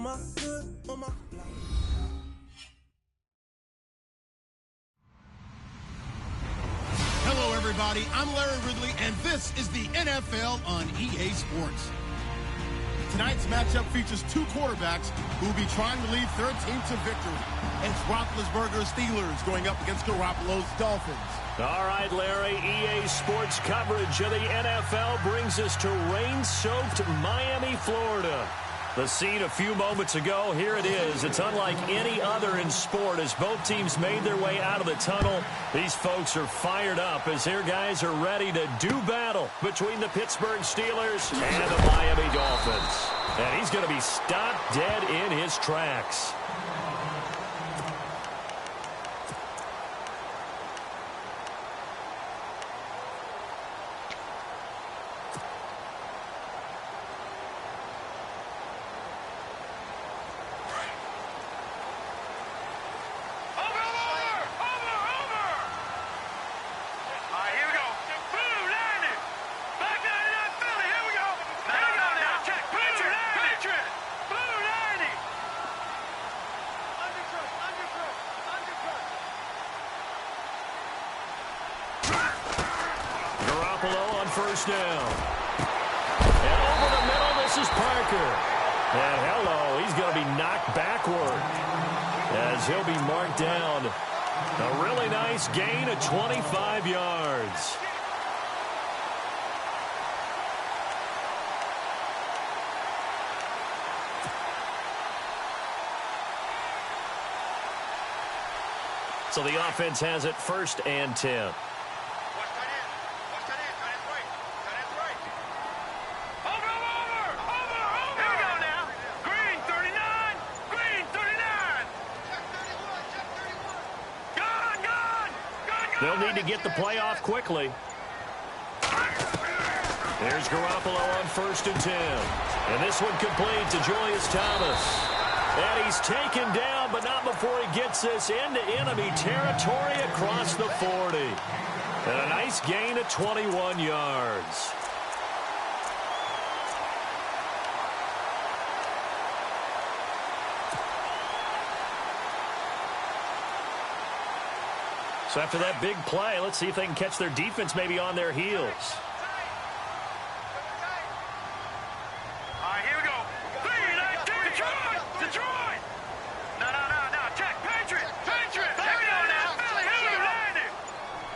my hood, on my block. Hello, everybody. I'm Larry Ridley, and this is the NFL on EA Sports. Tonight's matchup features two quarterbacks who will be trying to lead their team to victory. It's Roethlisberger's Steelers going up against Garoppolo's Dolphins. All right, Larry, EA Sports coverage of the NFL brings us to rain-soaked Miami, Florida. The scene a few moments ago, here it is. It's unlike any other in sport as both teams made their way out of the tunnel. These folks are fired up as their guys are ready to do battle between the Pittsburgh Steelers and the Miami Dolphins. And he's going to be stopped dead in his tracks. First down. And over the middle, this is Parker. And hello, he's going to be knocked backward as he'll be marked down. A really nice gain of 25 yards. So the offense has it 1st and 10. They'll need to get the play off quickly. There's Garoppolo on 1st and 10. And this one complete to Julius Thomas. And he's taken down, but not before he gets this into enemy territory across the 40. And a nice gain of 21 yards. So after that big play, let's see if they can catch their defense maybe on their heels. All right, here we go. 3-19, Detroit! No, check, Patriots! Here we go now, Philly,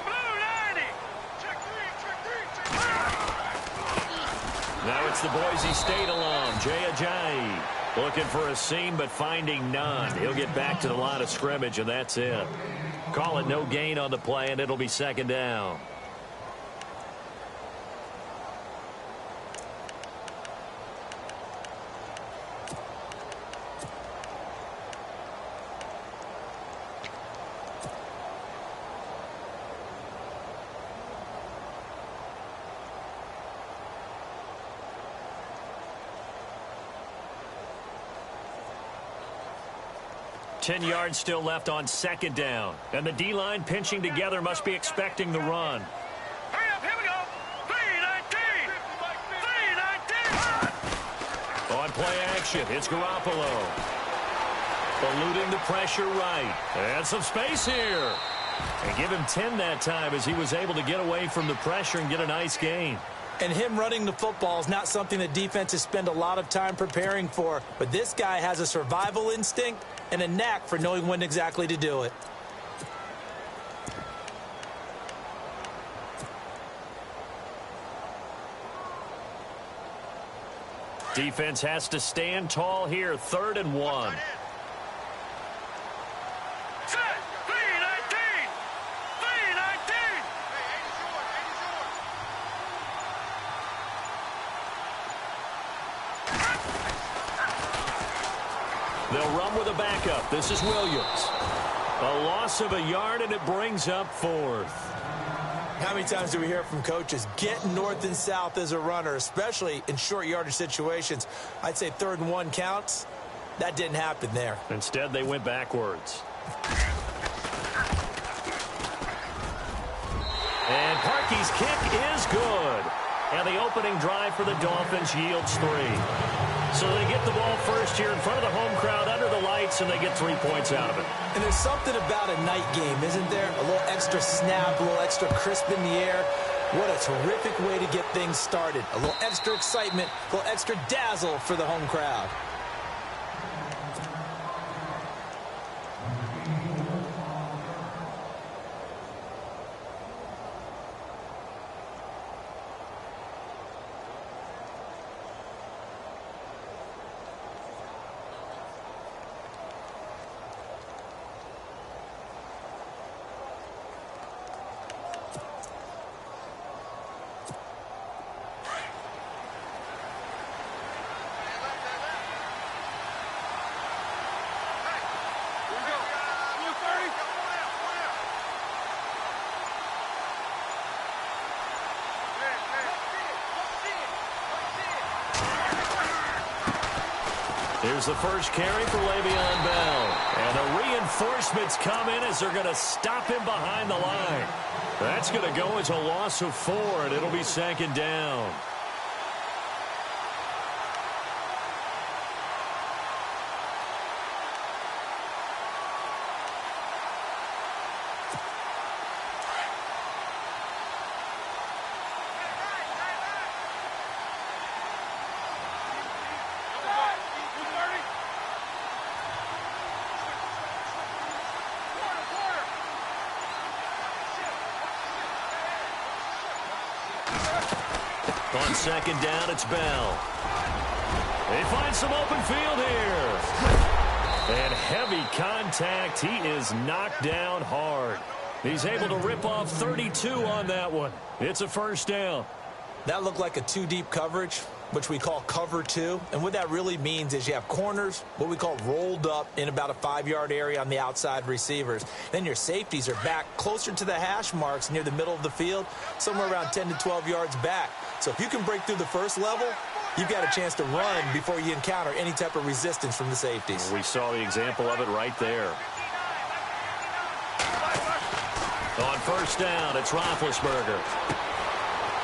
Blue 90! Check three! Now it's the Boise State alum, Jay Ajayi. Looking for a seam, but finding none. He'll get back to the line of scrimmage, and that's it. Call it no gain on the play, and it'll be 2nd down. Ten yards still left on 2nd down. And the D-line pinching together must be expecting the run. Hurry up, here we go. 3-19. On play action, it's Garoppolo. Eluding the pressure right. And some space here. And give him 10 that time as he was able to get away from the pressure and get a nice gain. And him running the football is not something that defenses spend a lot of time preparing for. But this guy has a survival instinct and a knack for knowing when exactly to do it. Defense has to stand tall here, 3rd and 1. Set, 3-19. They'll run with a backup. This is Williams. A loss of a yard, and it brings up 4th. How many times do we hear from coaches, get north and south as a runner, especially in short yardage situations? I'd say 3rd and 1 counts. That didn't happen there. Instead, they went backwards. And Parkey's kick is good. And the opening drive for the Dolphins yields 3. So they get the ball first here in front of the home crowd under the lights, and they get 3 points out of it. And there's something about a night game, isn't there? A little extra snap, a little extra crisp in the air. What a terrific way to get things started. A little extra excitement, a little extra dazzle for the home crowd. Here's the first carry for Le'Veon Bell. And the reinforcements come in as they're going to stop him behind the line. That's going to go as a loss of 4, and it'll be 2nd down. On 2nd down, it's Bell. They find some open field here. And heavy contact. He is knocked down hard. He's able to rip off 32 on that one. It's a 1st down. That looked like a 2-deep coverage, which we call cover 2. And what that really means is you have corners, what we call rolled up in about a 5-yard area on the outside receivers. Then your safeties are back closer to the hash marks near the middle of the field, somewhere around 10 to 12 yards back. So if you can break through the first level, you've got a chance to run before you encounter any type of resistance from the safeties. We saw the example of it right there. On 1st down, it's Roethlisberger.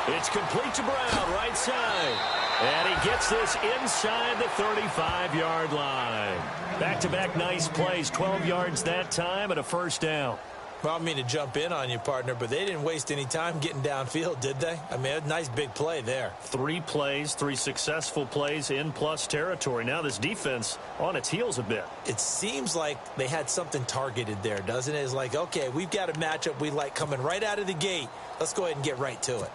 It's complete to Brown, right side. And he gets this inside the 35-yard line. Back-to-back nice plays, 12 yards that time and a 1st down. Well, I don't mean to jump in on you, partner, but they didn't waste any time getting downfield, did they? I mean, a nice big play there. 3 plays, 3 successful plays in plus territory. Now this defense on its heels a bit. It seems like they had something targeted there, doesn't it? It's like, okay, we've got a matchup we like coming right out of the gate. Let's go ahead and get right to it.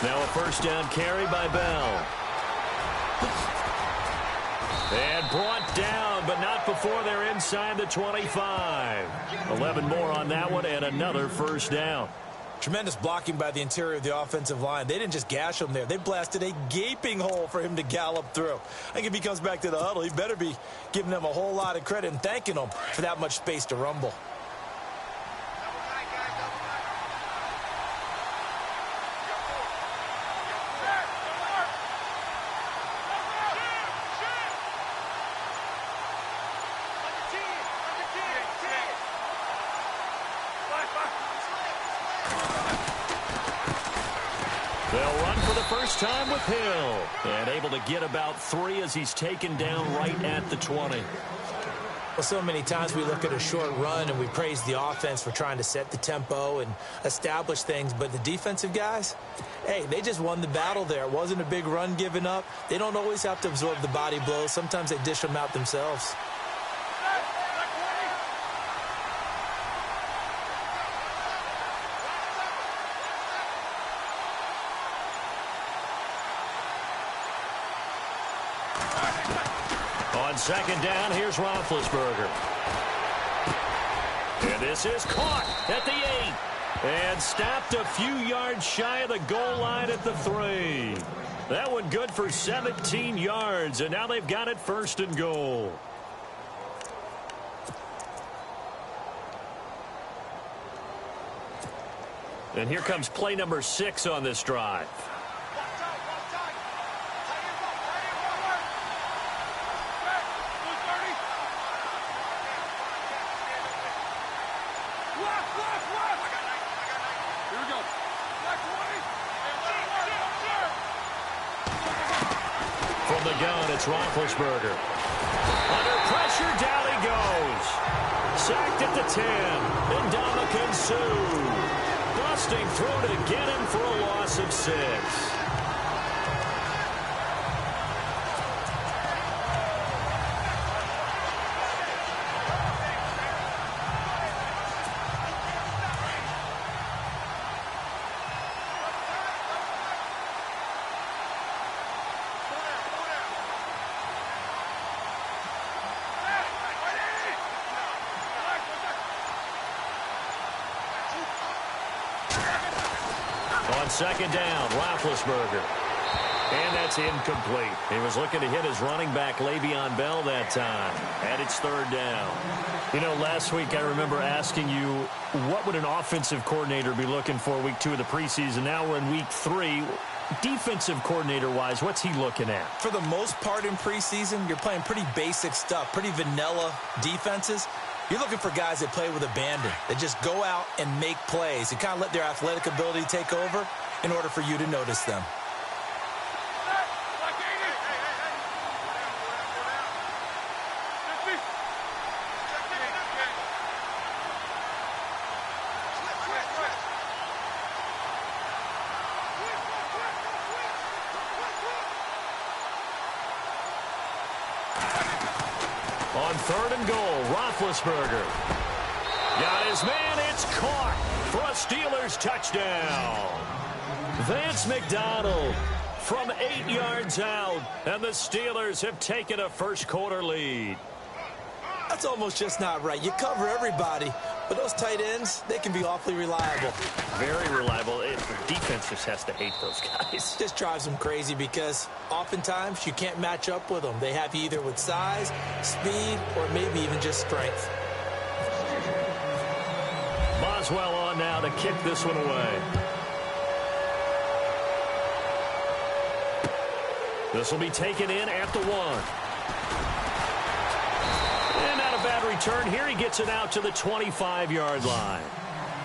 Now a 1st down carry by Bell. And brought down, but not before they're inside the 25. 11 more on that one, and another 1st down. Tremendous blocking by the interior of the offensive line. They didn't just gash him there. They blasted a gaping hole for him to gallop through. I think if he comes back to the huddle, he better be giving them a whole lot of credit and thanking them for that much space to rumble. They'll run for the first time with Hill. And able to get about 3 as he's taken down right at the 20. Well, so many times we look at a short run and we praise the offense for trying to set the tempo and establish things. But the defensive guys, hey, they just won the battle there. It wasn't a big run given up. They don't always have to absorb the body blows. Sometimes they dish them out themselves. On 2nd down, here's Roethlisberger. And this is caught at the 8. And stopped a few yards shy of the goal line at the 3. That one good for 17 yards, and now they've got it 1st and goal. And here comes play number 6 on this drive. Here we go. From the gun, it's Roethlisberger. Under pressure, down he goes. Sacked at the 10. Ndamukong Suh. Busting through to get him for a loss of 6. On second down, Roethlisberger. And that's incomplete. He was looking to hit his running back, Le'Veon Bell, that time. And it's third down. You know, last week I remember asking you, what would an offensive coordinator be looking for week 2 of the preseason? Now we're in week 3. Defensive coordinator-wise, what's he looking at? For the most part in preseason, you're playing pretty basic stuff, pretty vanilla defenses. You're looking for guys that play with abandon, that just go out and make plays and kind of let their athletic ability take over in order for you to notice them. On third and goal, Roethlisberger. Got his man, it's caught for a Steelers touchdown. Vance McDonald from 8 yards out, and the Steelers have taken a first-quarter lead. That's almost just not right. You cover everybody, but those tight ends, they can be awfully reliable. Very reliable. The defense just has to hate those guys. Just drives them crazy because oftentimes you can't match up with them. They have you either with size, speed, or maybe even just strength. Boswell on now to kick this one away. This will be taken in at the 1. And not a bad return here. He gets it out to the 25-yard line.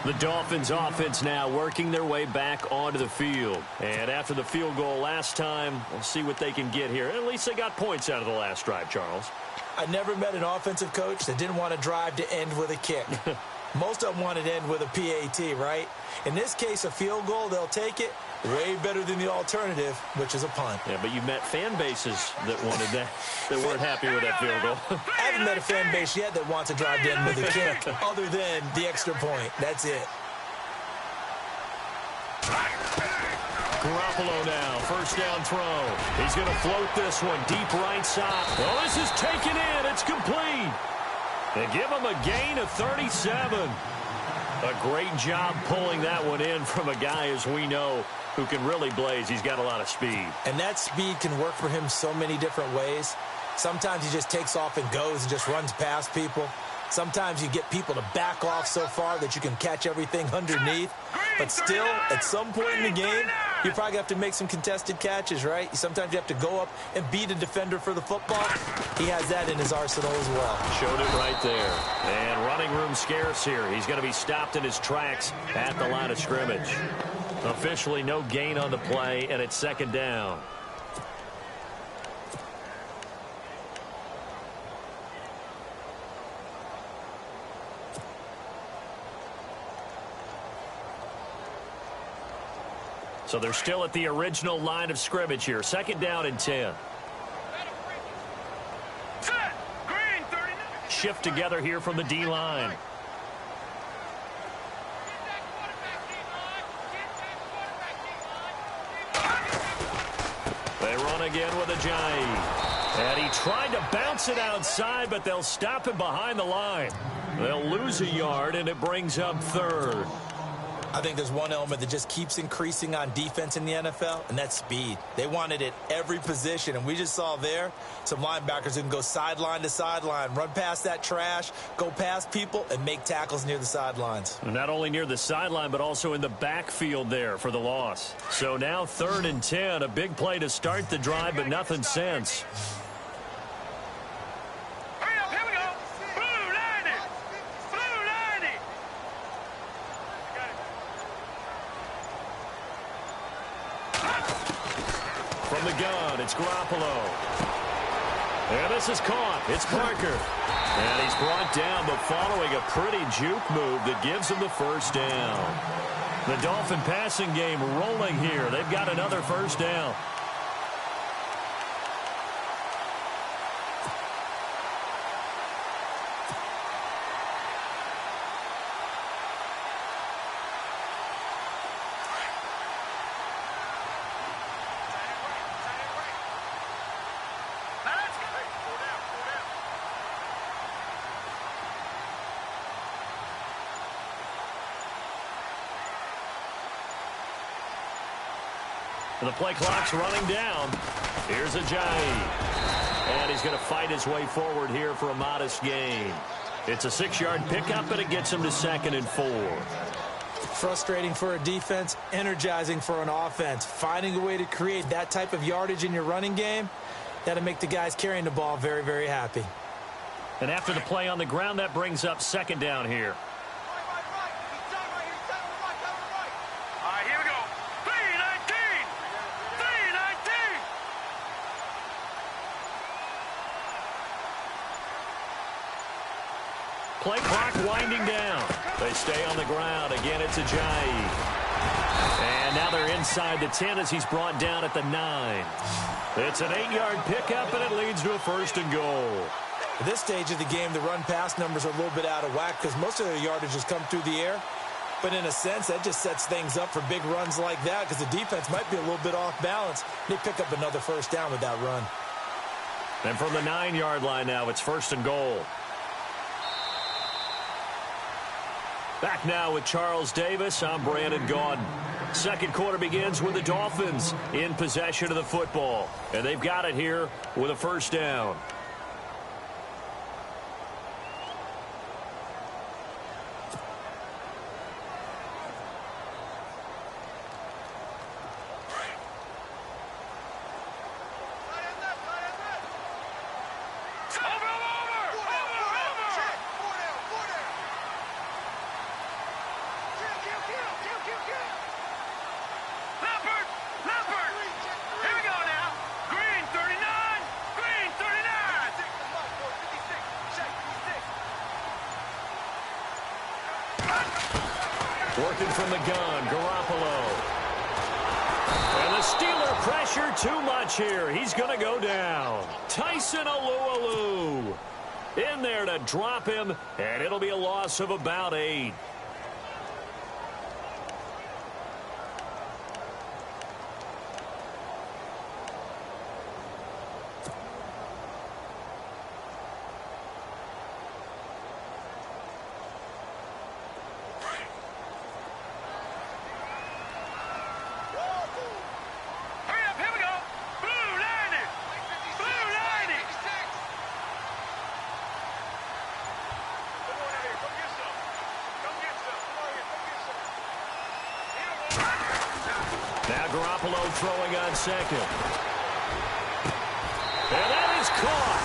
The Dolphins offense now working their way back onto the field. And after the field goal last time, we'll see what they can get here. At least they got points out of the last drive, Charles. I never met an offensive coach that didn't want to drive to end with a kick. Most of them wanted to end with a PAT, right? In this case, a field goal, they'll take it. Way better than the alternative, which is a punt. Yeah, but you met fan bases that wanted that, that weren't happy with that field goal. I haven't met a fan base yet that wants to drive to end with a kick, other than the extra point. That's it. Garoppolo now, first down throw. He's going to float this one deep right side. Well, this is taken in. It's complete. They give him a gain of 37. A great job pulling that one in from a guy, as we know, who can really blaze. He's got a lot of speed. And that speed can work for him so many different ways. Sometimes he just takes off and goes and just runs past people. Sometimes you get people to back off so far that you can catch everything underneath. But still, at some point in the game, you probably have to make some contested catches, right? Sometimes you have to go up and beat a defender for the football. He has that in his arsenal as well. Showed it right there. And running room scarce here. He's going to be stopped in his tracks at the line of scrimmage. Officially no gain on the play, and it's second down. So they're still at the original line of scrimmage here. Second down and 10. Shift together here from the D-line. They run again with Ajayi. And he tried to bounce it outside, but they'll stop him behind the line. They'll lose a yard, and it brings up third. I think there's one element that just keeps increasing on defense in the NFL, and that's speed. They want it at every position, and we just saw there some linebackers who can go sideline to sideline, run past that trash, go past people, and make tackles near the sidelines. Not only near the sideline, but also in the backfield there for the loss. So now 3rd and 10, a big play to start the drive, but nothing since. From the gun, it's Garoppolo. And this is caught. It's Parker. And he's brought down, but following a pretty juke move that gives him the first down. The Dolphin passing game rolling here. They've got another first down. The play clock's running down. Here's Ajayi. And he's going to fight his way forward here for a modest gain. It's a 6-yard pickup, and it gets him to 2nd and 4. Frustrating for a defense, energizing for an offense. Finding a way to create that type of yardage in your running game, that'll make the guys carrying the ball very, very happy. And after the play on the ground, that brings up 2nd down here. Play clock winding down. They stay on the ground. Again, it's Ajayi. And now they're inside the 10 as he's brought down at the 9. It's an 8-yard pickup, and it leads to a 1st and goal. At this stage of the game, the run-pass numbers are a little bit out of whack because most of their yardage has come through the air. But in a sense, that just sets things up for big runs like that because the defense might be a little bit off balance. They pick up another first down with that run. And from the 9-yard line now, it's 1st and goal. Back now with Charles Davis. I'm Brandon Gaudin. Second quarter begins with the Dolphins in possession of the football. And they've got it here with a first down. Working from the gun, Garoppolo. And the Steeler pressure too much here. He's going to go down. Tyson Alualu in there to drop him, and it'll be a loss of about 8. Now Garoppolo throwing on second. And that is caught.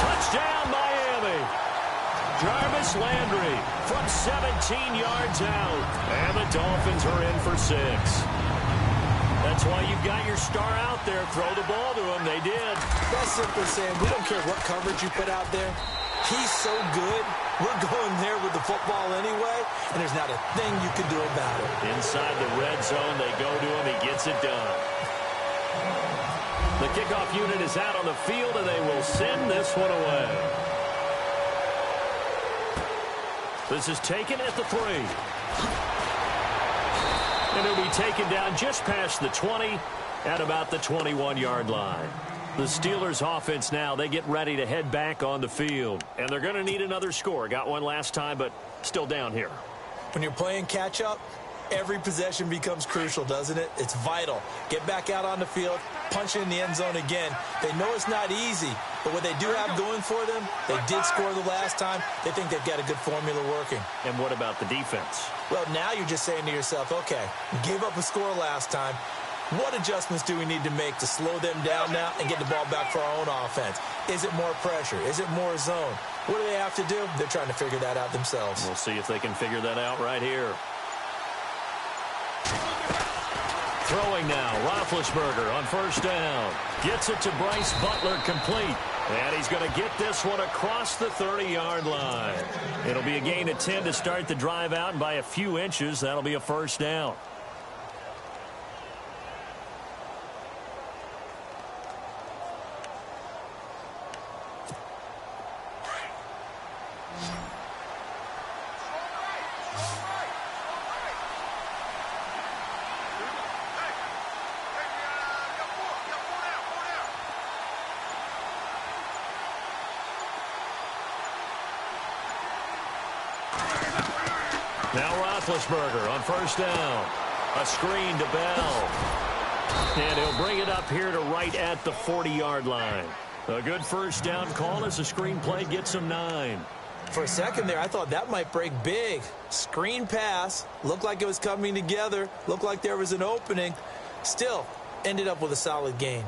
Touchdown, Miami. Jarvis Landry from 17 yards out. And the Dolphins are in for 6. That's why you've got your star out there. Throw the ball to him. They did. That's simply saying we don't care what coverage you put out there. He's so good. We're going there with the football anyway, and there's not a thing you can do about it. Inside the red zone, they go to him. He gets it done. The kickoff unit is out on the field, and they will send this one away. This is taken at the 3. And it'll be taken down just past the 20 at about the 21-yard line. The Steelers offense now, they get ready to head back on the field. And they're going to need another score. Got one last time, but still down here. When you're playing catch-up, every possession becomes crucial, doesn't it? It's vital. Get back out on the field, punch it in the end zone again. They know it's not easy, but what they do have going for them, they did score the last time. They think they've got a good formula working. And what about the defense? Well, now you're just saying to yourself, okay, we gave up a score last time. What adjustments do we need to make to slow them down now and get the ball back for our own offense? Is it more pressure? Is it more zone? What do they have to do? They're trying to figure that out themselves. We'll see if they can figure that out right here. Throwing now, Roethlisberger on first down. Gets it to Bryce Butler, complete. And he's going to get this one across the 30-yard line. It'll be a gain of 10 to start the drive out, and by a few inches, that'll be a first down. Now Roethlisberger on first down. A screen to Bell. And he'll bring it up here to right at the 40-yard line. A good first down call as the screen play gets him 9. For a second there, I thought that might break big. Screen pass. Looked like it was coming together. Looked like there was an opening. Still, ended up with a solid gain.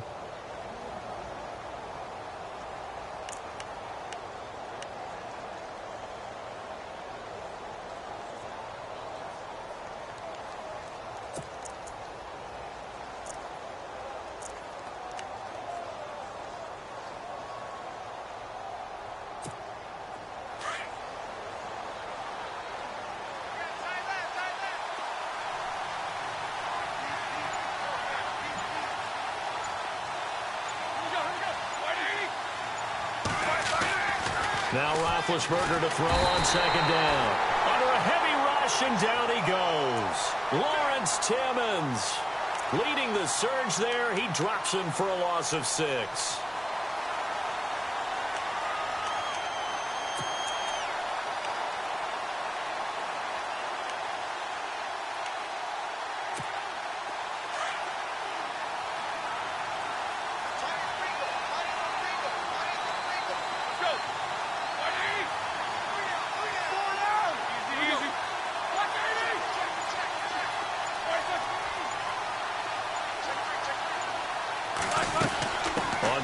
Now Roethlisberger to throw on second down. Under a heavy rush, and down he goes. Lawrence Timmons leading the surge there. He drops him for a loss of 6.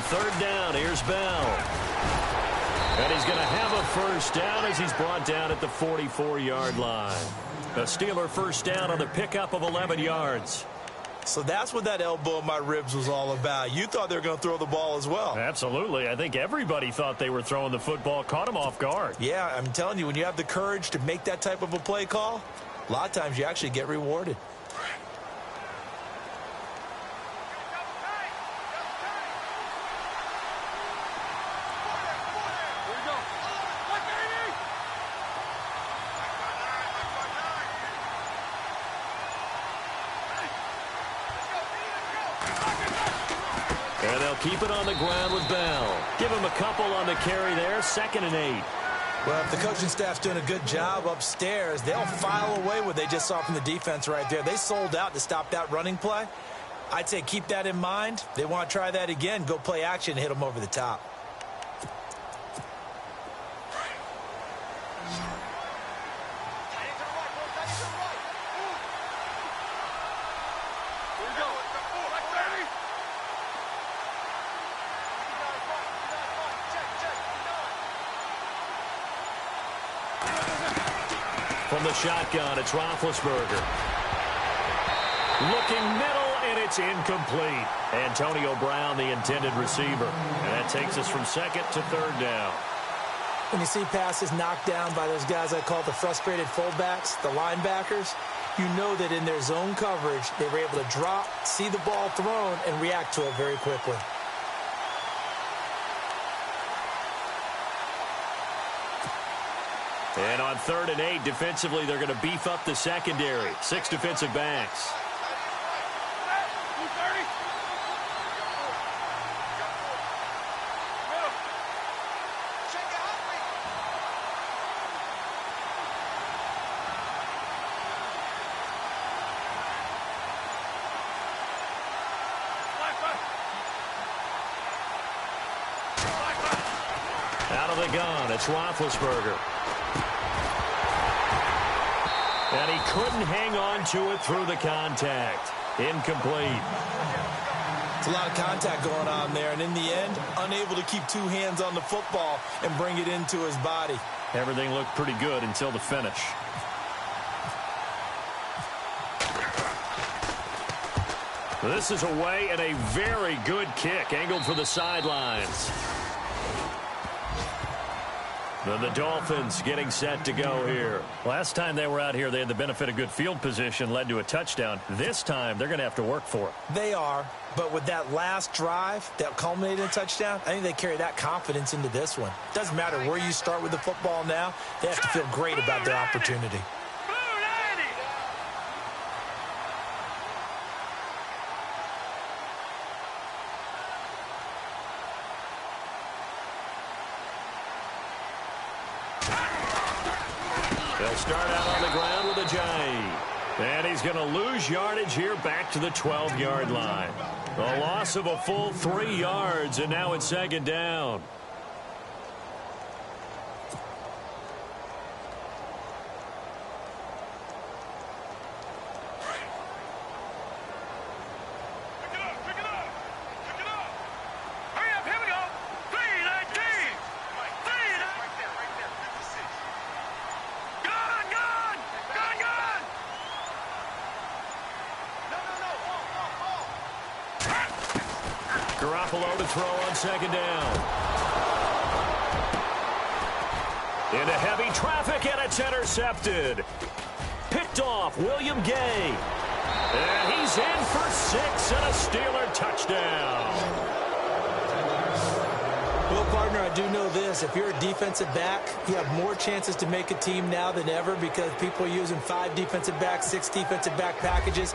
Third down, here's Bell. And he's going to have a first down as he's brought down at the 44-yard line. A Steeler first down on the pickup of 11 yards. So that's what that elbow in my ribs was all about. You thought they were going to throw the ball as well. Absolutely. I think everybody thought they were throwing the football, caught him off guard. Yeah, I'm telling you, when you have the courage to make that type of a play call, a lot of times you actually get rewarded. And they'll keep it on the ground with Bell. Give him a couple on the carry there, 2nd and 8. Well, if the coaching staff's doing a good job upstairs, they'll file away what they just saw from the defense right there. They sold out to stop that running play. I'd say keep that in mind. They want to try that again, go play action, hit them over the top. From the shotgun, it's Roethlisberger. Looking middle, and it's incomplete. Antonio Brown, the intended receiver. And that takes us from 2nd to 3rd down. When you see passes knocked down by those guys I call the frustrated fullbacks, the linebackers, you know that in their zone coverage, they were able to drop, see the ball thrown, and react to it very quickly. And on 3rd and 8, defensively, they're going to beef up the secondary. 6 defensive backs. Out of the gun, it's Roethlisberger. And he couldn't hang on to it through the contact. Incomplete. It's a lot of contact going on there, and in the end, unable to keep 2 hands on the football and bring it into his body. Everything looked pretty good until the finish. This is away and a very good kick angled for the sidelines. The Dolphins getting set to go here. Last time they were out here, they had the benefit of good field position, led to a touchdown. This time, they're going to have to work for it. They are, but with that last drive that culminated in a touchdown, I think they carry that confidence into this one. Doesn't matter where you start with the football now, they have to feel great about their opportunity. They'll start out on the ground with a J. And he's going to lose yardage here back to the 12-yard line. A loss of a full 3 yards, and now it's second down. Garoppolo to throw on second down. Into heavy traffic, and it's intercepted. Picked off William Gay. And he's in for 6 and a Steeler touchdown. Well, partner, I do know this. If you're a defensive back, you have more chances to make a team now than ever because people are using 5 defensive backs, 6 defensive back packages.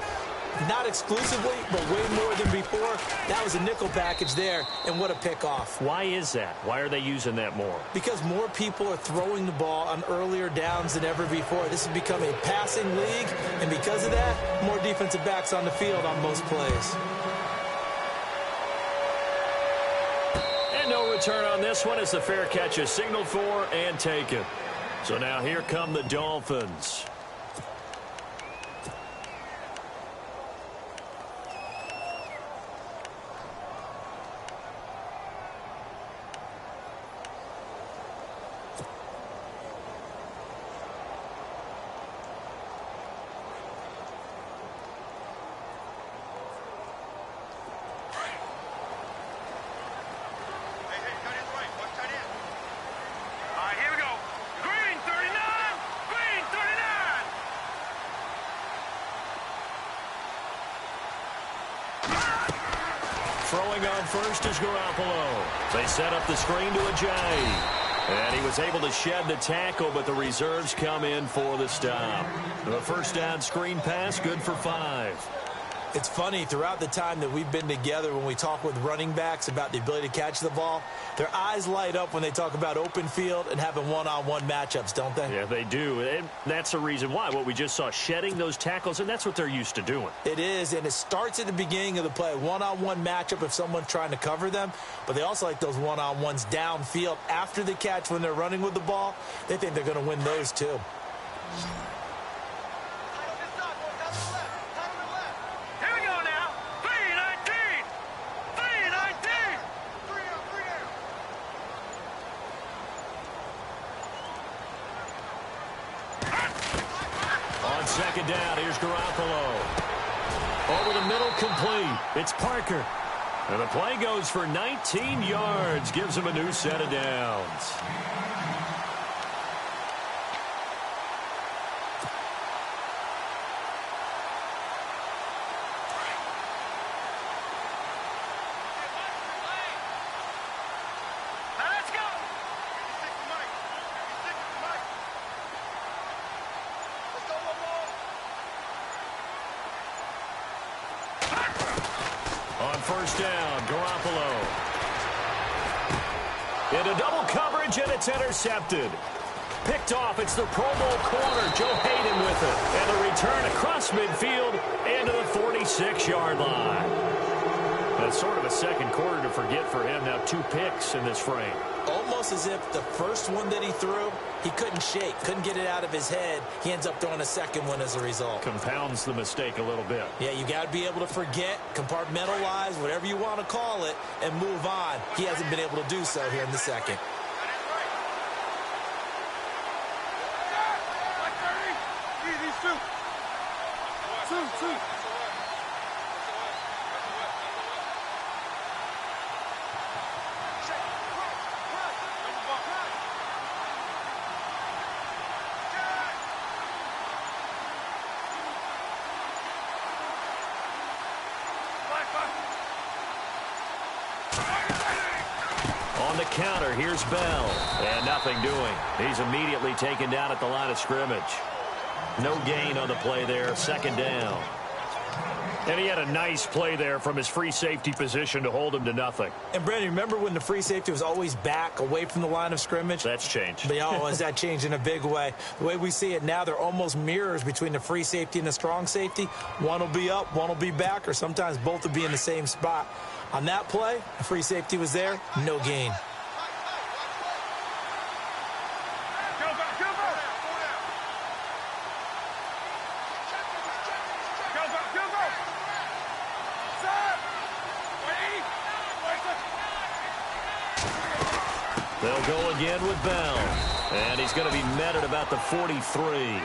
Not exclusively, but way more than before. That was a nickel package there, and what a pickoff. Why is that? Why are they using that more? Because more people are throwing the ball on earlier downs than ever before. This has become a passing league, and because of that, more defensive backs on the field on most plays. And no return on this one as the fair catch is signaled for and taken. So now here come the Dolphins. Throwing on first is Garoppolo. They set up the screen to a J. And he was able to shed the tackle, but the reserves come in for the stop. The first down screen pass, good for 5. It's funny, throughout the time that we've been together, when we talk with running backs about the ability to catch the ball, their eyes light up when they talk about open field and having one-on-one matchups, don't they? Yeah, they do. And that's the reason why. What we just saw, shedding those tackles, and that's what they're used to doing. It is, and it starts at the beginning of the play. One-on-one matchup if someone's trying to cover them, but they also like those one-on-ones downfield after the catch when they're running with the ball. They think they're going to win those too. Second down, here's Garoppolo. Over the middle, complete. It's Parker. And the play goes for 19 yards, gives him a new set of downs. First down, Garoppolo. Into double coverage, and it's intercepted. Picked off, it's the Pro Bowl corner, Joe Hayden with it. And the return across midfield into the 46-yard line. That's sort of a second quarter to forget for him. Now 2 picks in this frame. Almost as if the first one that he threw, he couldn't shake, couldn't get it out of his head. He ends up throwing a second one as a result. Compounds the mistake a little bit. Yeah, you got to be able to forget, compartmentalize, whatever you want to call it, and move on. He hasn't been able to do so here in the second. Two. the counter. Here's Bell. And nothing doing. He's immediately taken down at the line of scrimmage. No gain on the play there. Second down. And he had a nice play there from his free safety position to hold him to nothing. And, Brandon, remember when the free safety was always back away from the line of scrimmage? That's changed. But, has that changed in a big way? The way we see it now, they're almost mirrors between the free safety and the strong safety. One will be up, one will be back, or sometimes both will be in the same spot. On that play, the free safety was there, no gain. They'll go again with Bell. And he's going to be met at about the 43.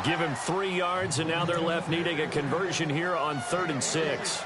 Give him 3 yards, and now they're left needing a conversion here on 3rd and 6.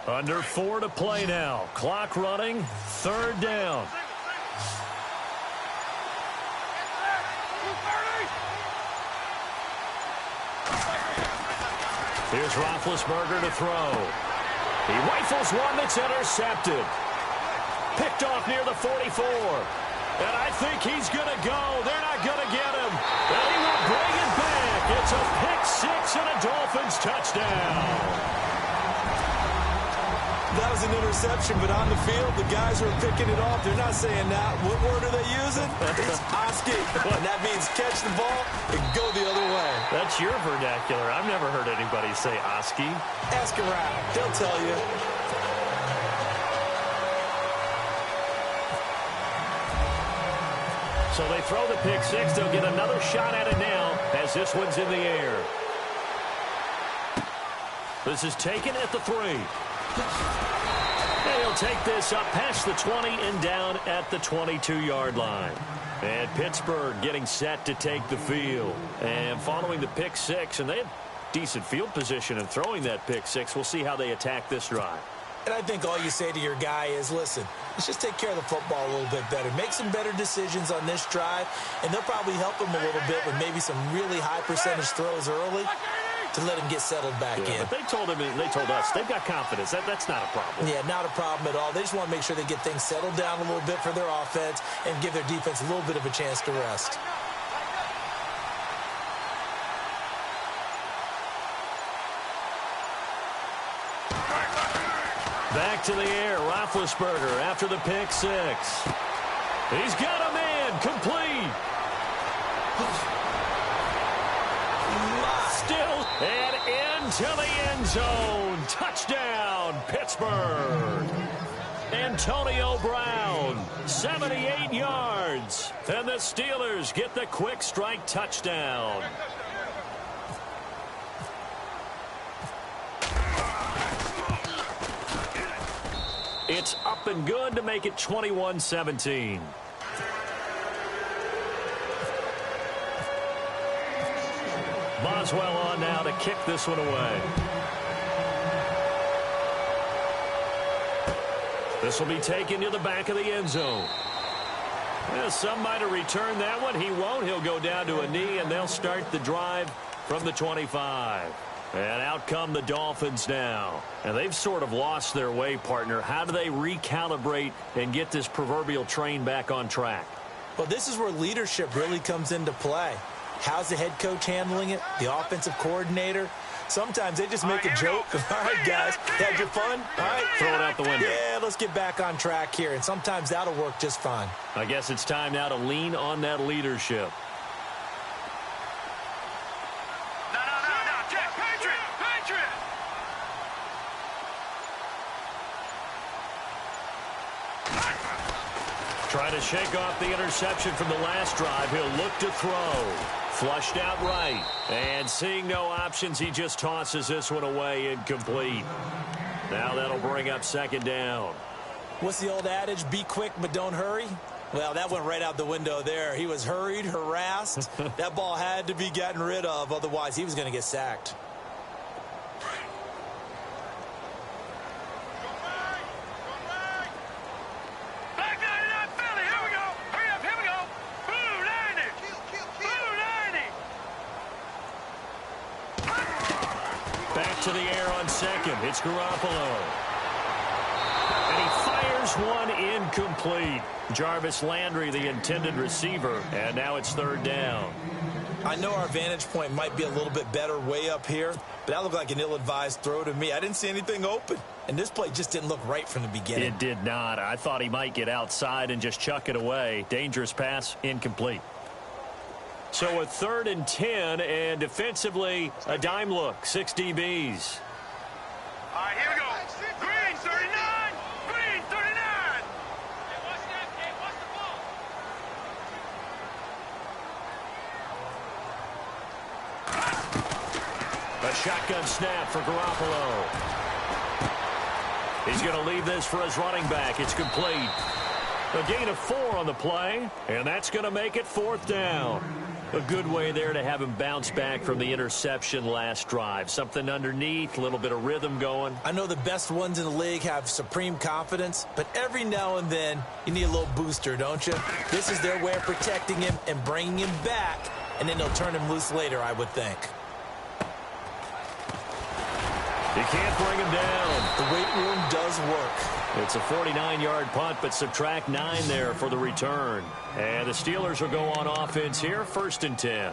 Under 4 to play now. Clock running. 3rd down. Here's Roethlisberger to throw. He rifles one that's intercepted. Picked off near the 44. And I think he's going to go. They're not going to get him. And he will bring it back. It's a pick 6 and a Dolphins touchdown. That was an interception, but on the field, the guys who are picking it off, they're not saying that. What word are they using? It's Oski. And that means catch the ball and go the other way. That's your vernacular. I've never heard anybody say Oski. Ask around. They'll tell you. So they throw the pick 6. They'll get another shot at it now as this one's in the air. This is taken at the 3. And he'll take this up past the 20 and down at the 22-yard line. And Pittsburgh getting set to take the field. And following the pick 6, and they have decent field position in throwing that pick 6. We'll see how they attack this drive. And I think all you say to your guy is, listen, let's just take care of the football a little bit better. Make some better decisions on this drive, and they'll probably help him a little bit with maybe some really high percentage throws early to let him get settled back in. But they told him, they told us, they've got confidence. That's not a problem. Yeah, not a problem at all. They just want to make sure they get things settled down a little bit for their offense and give their defense a little bit of a chance to rest. Back to the air, Roethlisberger after the pick 6. He's got a man, complete. Still, and into the end zone. Touchdown, Pittsburgh. Antonio Brown, 78 yards. And the Steelers get the quick strike touchdown. It's up and good to make it 21-17. Boswell on now to kick this one away. This will be taken to the back of the end zone. Well, some might have returned that one. He won't. He'll go down to a knee, and they'll start the drive from the 25. And out come the Dolphins now. And they've sort of lost their way, partner. How do they recalibrate and get this proverbial train back on track? Well, this is where leadership really comes into play. How's the head coach handling it? The offensive coordinator? Sometimes they just make a joke. All right, guys, had your fun? All right. Throw it out the window. Yeah, let's get back on track here. And sometimes that'll work just fine. I guess it's time now to lean on that leadership. Try to shake off the interception from the last drive. He'll look to throw. Flushed out right. And seeing no options, he just tosses this one away incomplete. Now that'll bring up second down. What's the old adage? Be quick, but don't hurry. Well, that went right out the window there. He was hurried, harassed. That ball had to be gotten rid of. Otherwise, he was going to get sacked. Back to the air on second. It's Garoppolo. And he fires one incomplete. Jarvis Landry, the intended receiver. And now it's third down. I know our vantage point might be a little bit better way up here, but that looked like an ill-advised throw to me. I didn't see anything open. And this play just didn't look right from the beginning. It did not. I thought he might get outside and just chuck it away. Dangerous pass, incomplete. So a 3rd and 10, and defensively, a dime look, 6 DBs. All right, here we go. Green, 39. Green, 39. Hey, watch that. Hey, watch the ball. A shotgun snap for Garoppolo. He's going to leave this for his running back. It's complete. A gain of 4 on the play, and that's going to make it 4th down. A good way there to have him bounce back from the interception last drive. Something underneath, a little bit of rhythm going. I know the best ones in the league have supreme confidence, but every now and then you need a little booster, don't you? This is their way of protecting him and bringing him back, and then they'll turn him loose later, I would think. You can't bring him down. The weight room does work. It's a 49-yard punt, but subtract 9 there for the return. And the Steelers will go on offense here, 1st and 10.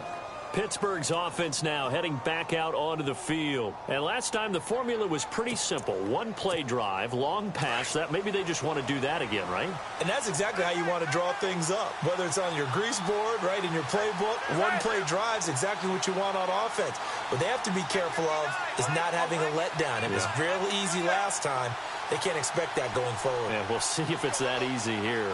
Pittsburgh's offense now heading back out onto the field. And last time the formula was pretty simple. 1-play drive, long pass. That maybe they just want to do that again, right? And that's exactly how you want to draw things up. Whether it's on your grease board, right, in your playbook, 1-play drive's exactly what you want on offense. What they have to be careful of is not having a letdown. It was real easy last time. They can't expect that going forward. Yeah, we'll see if it's that easy here.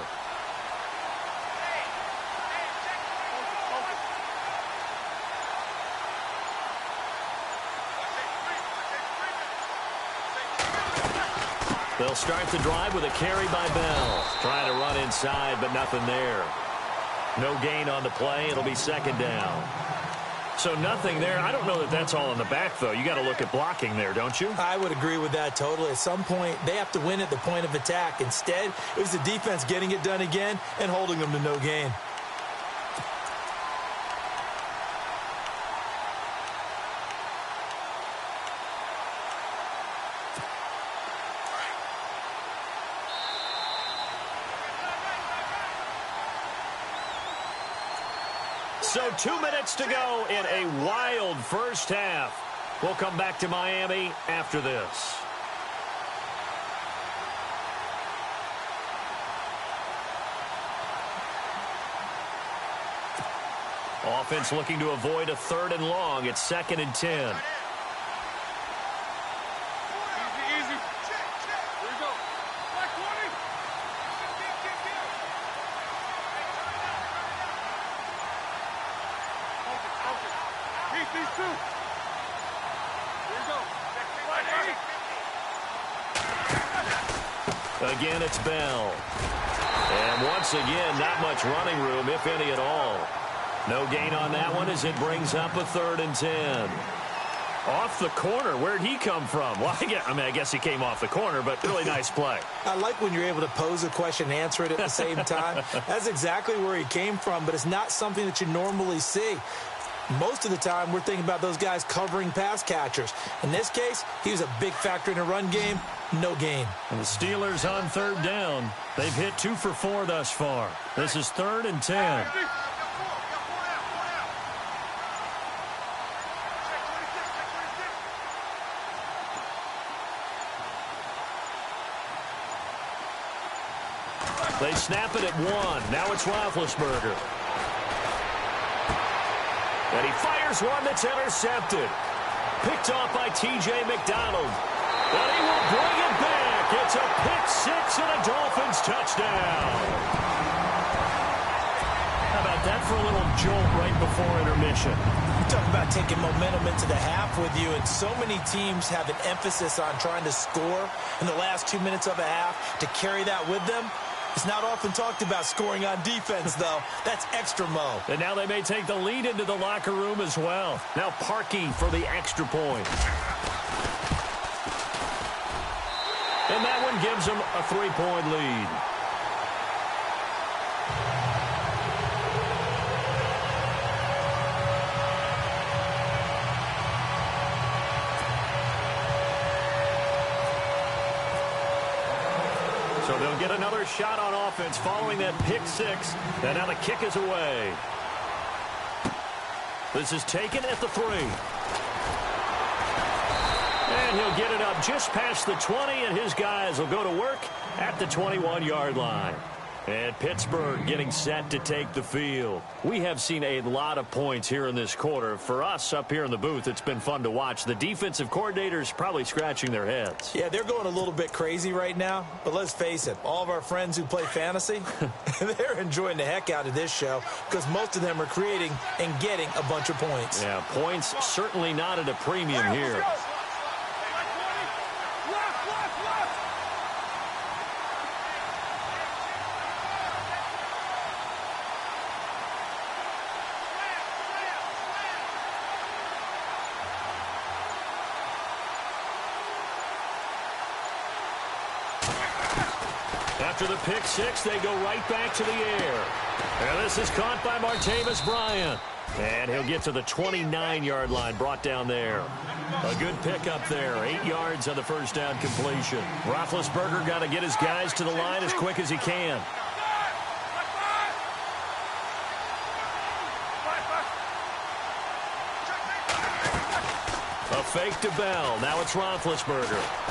They'll start the drive with a carry by Bell. Trying to run inside, but nothing there. No gain on the play. It'll be 2nd down. So nothing there. I don't know that that's all in the back, though. You got to look at blocking there, don't you? I would agree with that totally. At some point, they have to win at the point of attack. Instead, it was the defense getting it done again and holding them to no gain. So 2 minutes to go in a wild first half. We'll come back to Miami after this. Offense looking to avoid a 3rd and long. It's 2nd and 10. Easy. Here we go. Back 20. Keep these 2. Here we go. Again, it's Bell. And once again, not much running room, if any at all. No gain on that one as it brings up a 3rd and 10. Off the corner. Where'd he come from? Well, I guess he came off the corner, but really nice play. I like when you're able to pose a question and answer it at the same time. That's exactly where he came from, but it's not something that you normally see. Most of the time, we're thinking about those guys covering pass catchers. In this case, he was a big factor in the run game. No gain. And the Steelers on 3rd down. They've hit 2 for 4 thus far. This is 3rd and 10. They snap it at 1. Now it's Roethlisberger. And he fires one that's intercepted. Picked off by T.J. McDonald. And he will bring it back. It's a pick 6 and a Dolphins touchdown. How about about that for a little jolt right before intermission? You talk about taking momentum into the half with you, and so many teams have an emphasis on trying to score in the last 2 minutes of a half to carry that with them. It's not often talked about scoring on defense, though. That's extra mo. And now they may take the lead into the locker room as well. Now Parkey for the extra point. And that one gives them a 3-point lead. So they'll get another shot on offense following that pick six. And now the kick is away. This is taken at the 3. And he'll get it up just past the 20, and his guys will go to work at the 21-yard line. And Pittsburgh getting set to take the field. We have seen a lot of points here in this quarter. For us up here in the booth, it's been fun to watch. The defensive coordinators probably scratching their heads. Yeah, they're going a little bit crazy right now. But let's face it, all of our friends who play fantasy, they're enjoying the heck out of this show because most of them are creating and getting a bunch of points. Yeah, points certainly not at a premium here. After the pick six, they go right back to the air. And this is caught by Martavis Bryant. And he'll get to the 29-yard line, brought down there. A good pickup there, 8 yards on the first down completion. Roethlisberger got to get his guys to the line as quick as he can. A fake to Bell. Now it's Roethlisberger.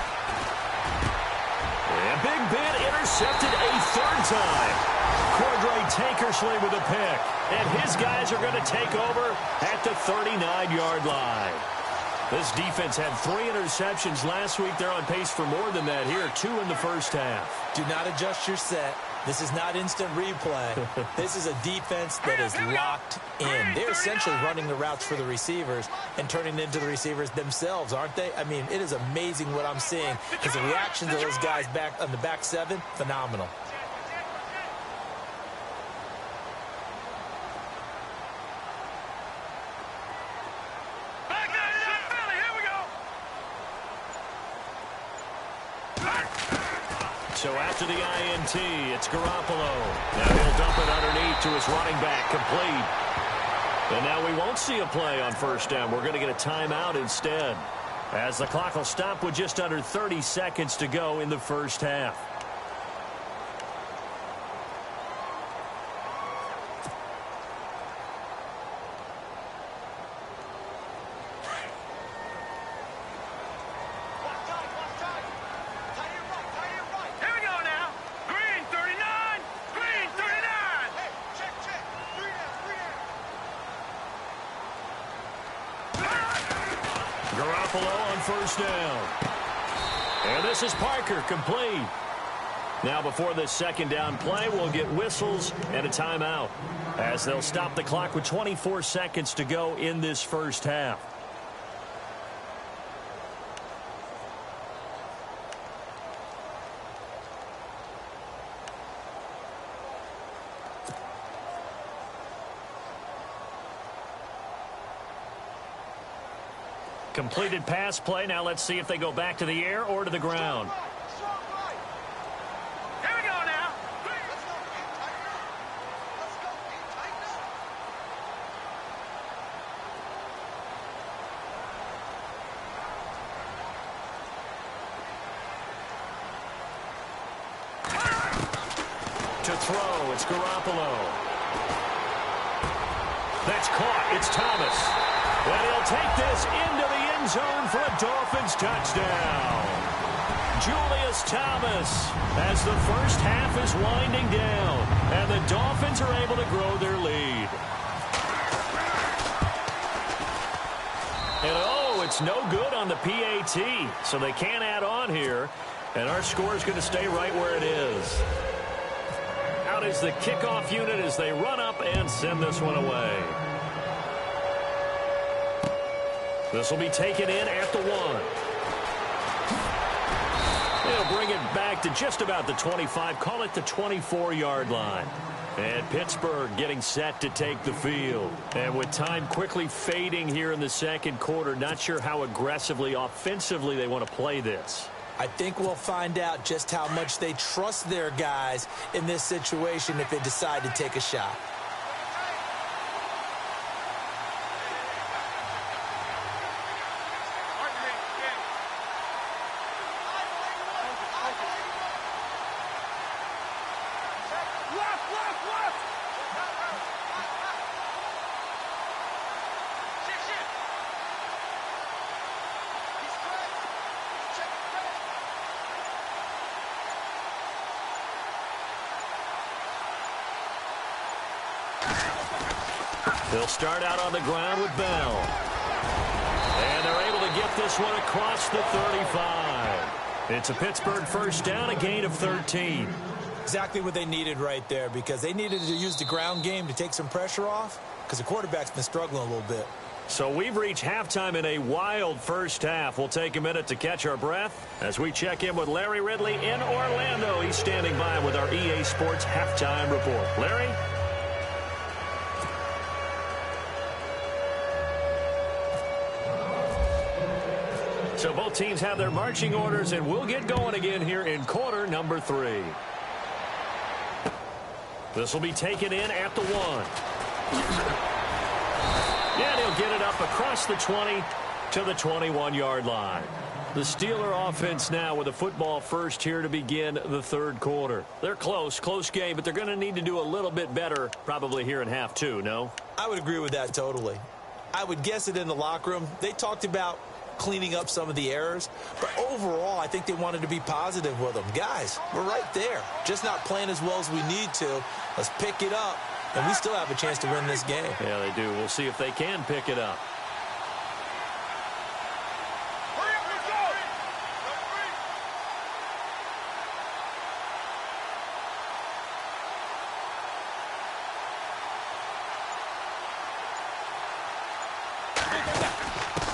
And Big Ben intercepted a 3rd time. Cordray Tankersley with a pick. And his guys are going to take over at the 39-yard line. This defense had 3 interceptions last week. They're on pace for more than that here. 2 in the first half. Do not adjust your set. This is not instant replay. This is a defense that is locked in. They're essentially running the routes for the receivers and turning it into the receivers themselves, aren't they? I mean, it is amazing what I'm seeing because the reactions of those guys back on the back 7, phenomenal. So after the INT, it's Garoppolo. Now he'll dump it underneath to his running back, complete. And now we won't see a play on first down. We're going to get a timeout instead, as the clock will stop with just under 30 seconds to go in the first half. Garoppolo on first down. And this is Parker, complete. Now before this second down play, we'll get whistles and a timeout, as they'll stop the clock with 24 seconds to go in this first half. Completed pass play. Now let's see if they go back to the air or to the ground. Here we go now. To throw, it's Garoppolo. That's caught. It's Thomas. And he'll take this into the end zone for a Dolphins touchdown. Julius Thomas, as the first half is winding down, and the Dolphins are able to grow their lead. And oh, it's no good on the PAT, so they can't add on here, and our score is going to stay right where it is. out is the kickoff unit as they run up and send this one away. This will be taken in at the 1. They'll bring it back to just about the 25, call it the 24-yard line. And Pittsburgh getting set to take the field. And with time quickly fading here in the second quarter, not sure how aggressively, offensively they want to play this. I think we'll find out just how much they trust their guys in this situation if they decide to take a shot. They'll start out on the ground with Bell. And they're able to get this one across the 35. It's a Pittsburgh first down, a gain of 13. Exactly what they needed right there, because they needed to use the ground game to take some pressure off, because the quarterback's been struggling a little bit. So we've reached halftime in a wild first half. We'll take a minute to catch our breath as we check in with Larry Ridley in Orlando. He's standing by with our EA Sports halftime report. Larry? So both teams have their marching orders, and we'll get going again here in quarter number 3. This will be taken in at the 1. And he'll get it up across the 20 to the 21-yard line. The Steeler offense now with a football first here to begin the third quarter. They're close game, but they're going to need to do a little bit better probably here in half 2, no? I would agree with that totally. I would guess it in the locker room. They talked about cleaning up some of the errors, but overall I think they wanted to be positive with them. Guys, we're right there, just not playing as well as we need to. Let's pick it up, and we still have a chance to win this game. Yeah, they do. We'll see if they can pick it up.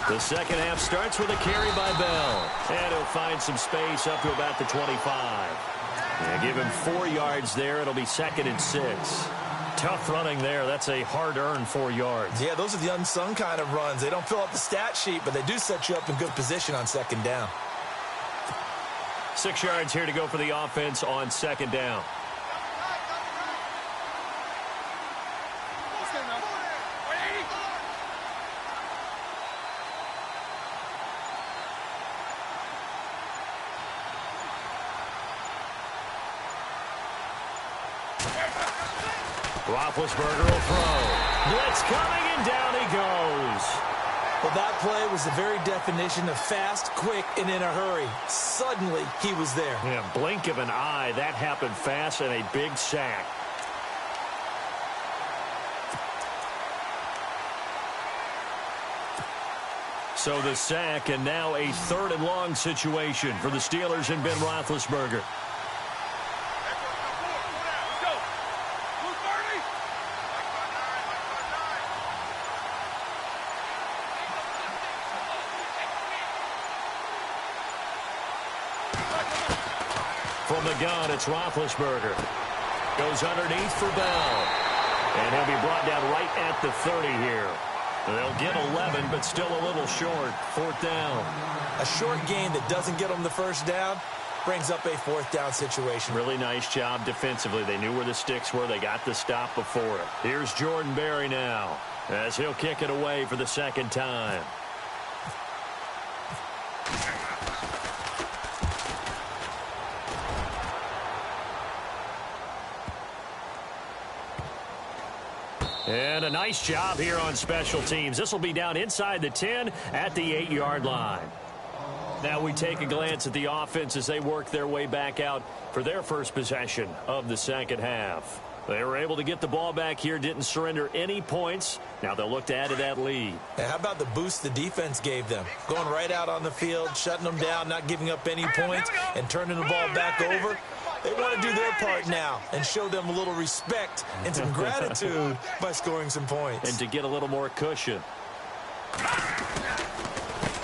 The second half starts with a carry by Bell. And he'll find some space up to about the 25. Yeah, give him 4 yards there. It'll be 2nd and 6. Tough running there. That's a hard-earned 4 yards. Yeah, those are the unsung kind of runs. They don't fill up the stat sheet, but they do set you up in good position on 2nd down. 6 yards here to go for the offense on 2nd down. Roethlisberger will throw. Blitz coming, and down he goes. Well, that play was the very definition of fast, quick, and in a hurry. Suddenly, he was there. Yeah, blink of an eye. That happened fast, and a big sack. So the sack, and now a 3rd and long situation for the Steelers and Ben Roethlisberger. From the gun, it's Roethlisberger. Goes underneath for Bell. And he'll be brought down right at the 30 here. They'll get 11, but still a little short. 4th down. A short gain that doesn't get them the first down brings up a 4th down situation. Really nice job defensively. They knew where the sticks were. They got the stop before it. Here's Jordan Berry now as he'll kick it away for the 2nd time. And a nice job here on special teams. This will be down inside the 10 at the 8-yard line. Now we take a glance at the offense as they work their way back out for their first possession of the second half. They were able to get the ball back here, didn't surrender any points. Now they'll look to add to that lead. And how about the boost the defense gave them? Going right out on the field, shutting them down, not giving up any points, and turning the ball back over. They want to do their part now and show them a little respect and some gratitude by scoring some points. And to get a little more cushion.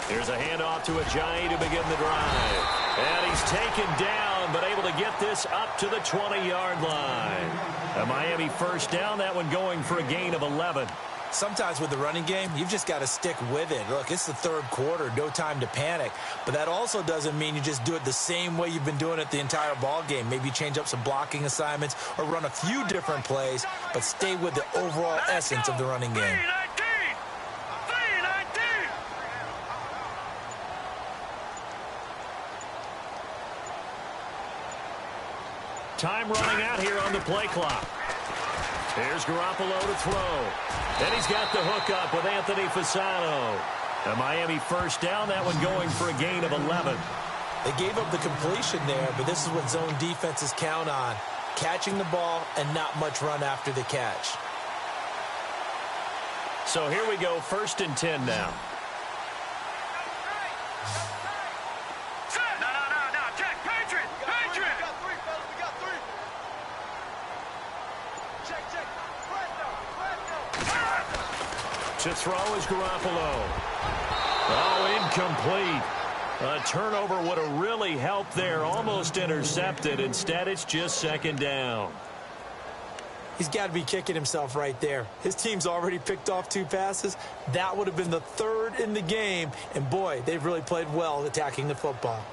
Here's a handoff to Ajayi to begin the drive. And he's taken down, but able to get this up to the 20-yard line. A Miami first down, that one going for a gain of 11. Sometimes with the running game, you've just got to stick with it. Look, it's the third quarter, no time to panic. But that also doesn't mean you just do it the same way you've been doing it the entire ball game. Maybe change up some blocking assignments or run a few different plays, but stay with the overall essence of the running game. Time running out here on the play clock. Here's Garoppolo to throw. And he's got the hook up with Anthony Fasano. A Miami first down, that one going for a gain of 11. They gave up the completion there, but this is what zone defenses count on. Catching the ball and not much run after the catch. So here we go, 1st and 10 now. To throw is Garoppolo. Oh, incomplete. A turnover would have really helped there. Almost intercepted. Instead, it's just 2nd down. He's got to be kicking himself right there. His team's already picked off 2 passes. That would have been the 3rd in the game. And, boy, they've really played well attacking the football.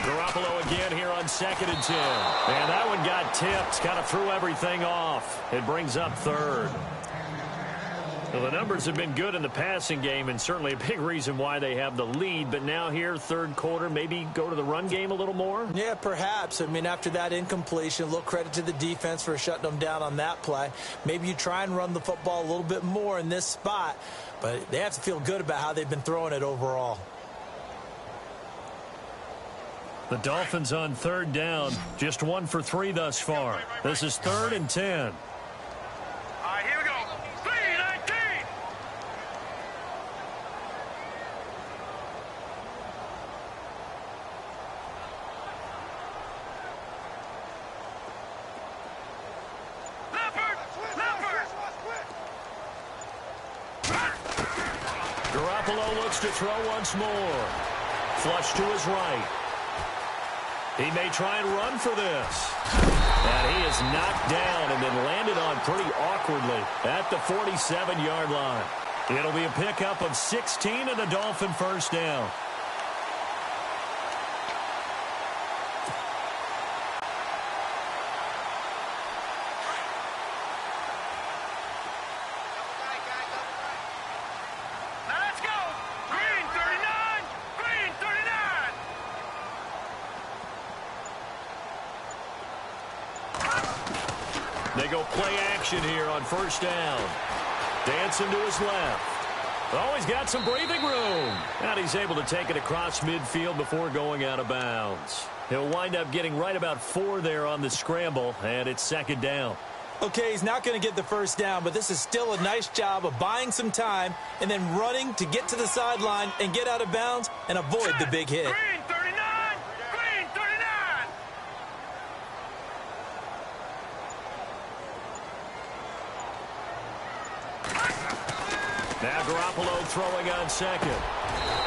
Garoppolo again here on 2nd and 10. And that one got tipped, kind of threw everything off. It brings up 3rd. Well, the numbers have been good in the passing game and certainly a big reason why they have the lead. But now here, 3rd quarter, maybe go to the run game a little more? Yeah, perhaps. I mean, after that incompletion, a little credit to the defense for shutting them down on that play. Maybe you try and run the football a little bit more in this spot. But they have to feel good about how they've been throwing it overall. The Dolphins on 3rd down, just 1 for 3 thus far. This is 3rd and 10. All right, here we go. 3-19. Garoppolo looks to throw once more. Flush to his right. He may try and run for this. And he is knocked down and then landed on pretty awkwardly at the 47-yard line. It'll be a pickup of 16 and a Dolphin first down. They go play action here on 1st down. Dancing to his left. Oh, he's got some breathing room. And he's able to take it across midfield before going out of bounds. He'll wind up getting right about 4 there on the scramble, and it's 2nd down. Okay, he's not going to get the first down, but this is still a nice job of buying some time and then running to get to the sideline and get out of bounds and avoid the big hit. Green 39. Green 39. Now Garoppolo throwing on 2nd.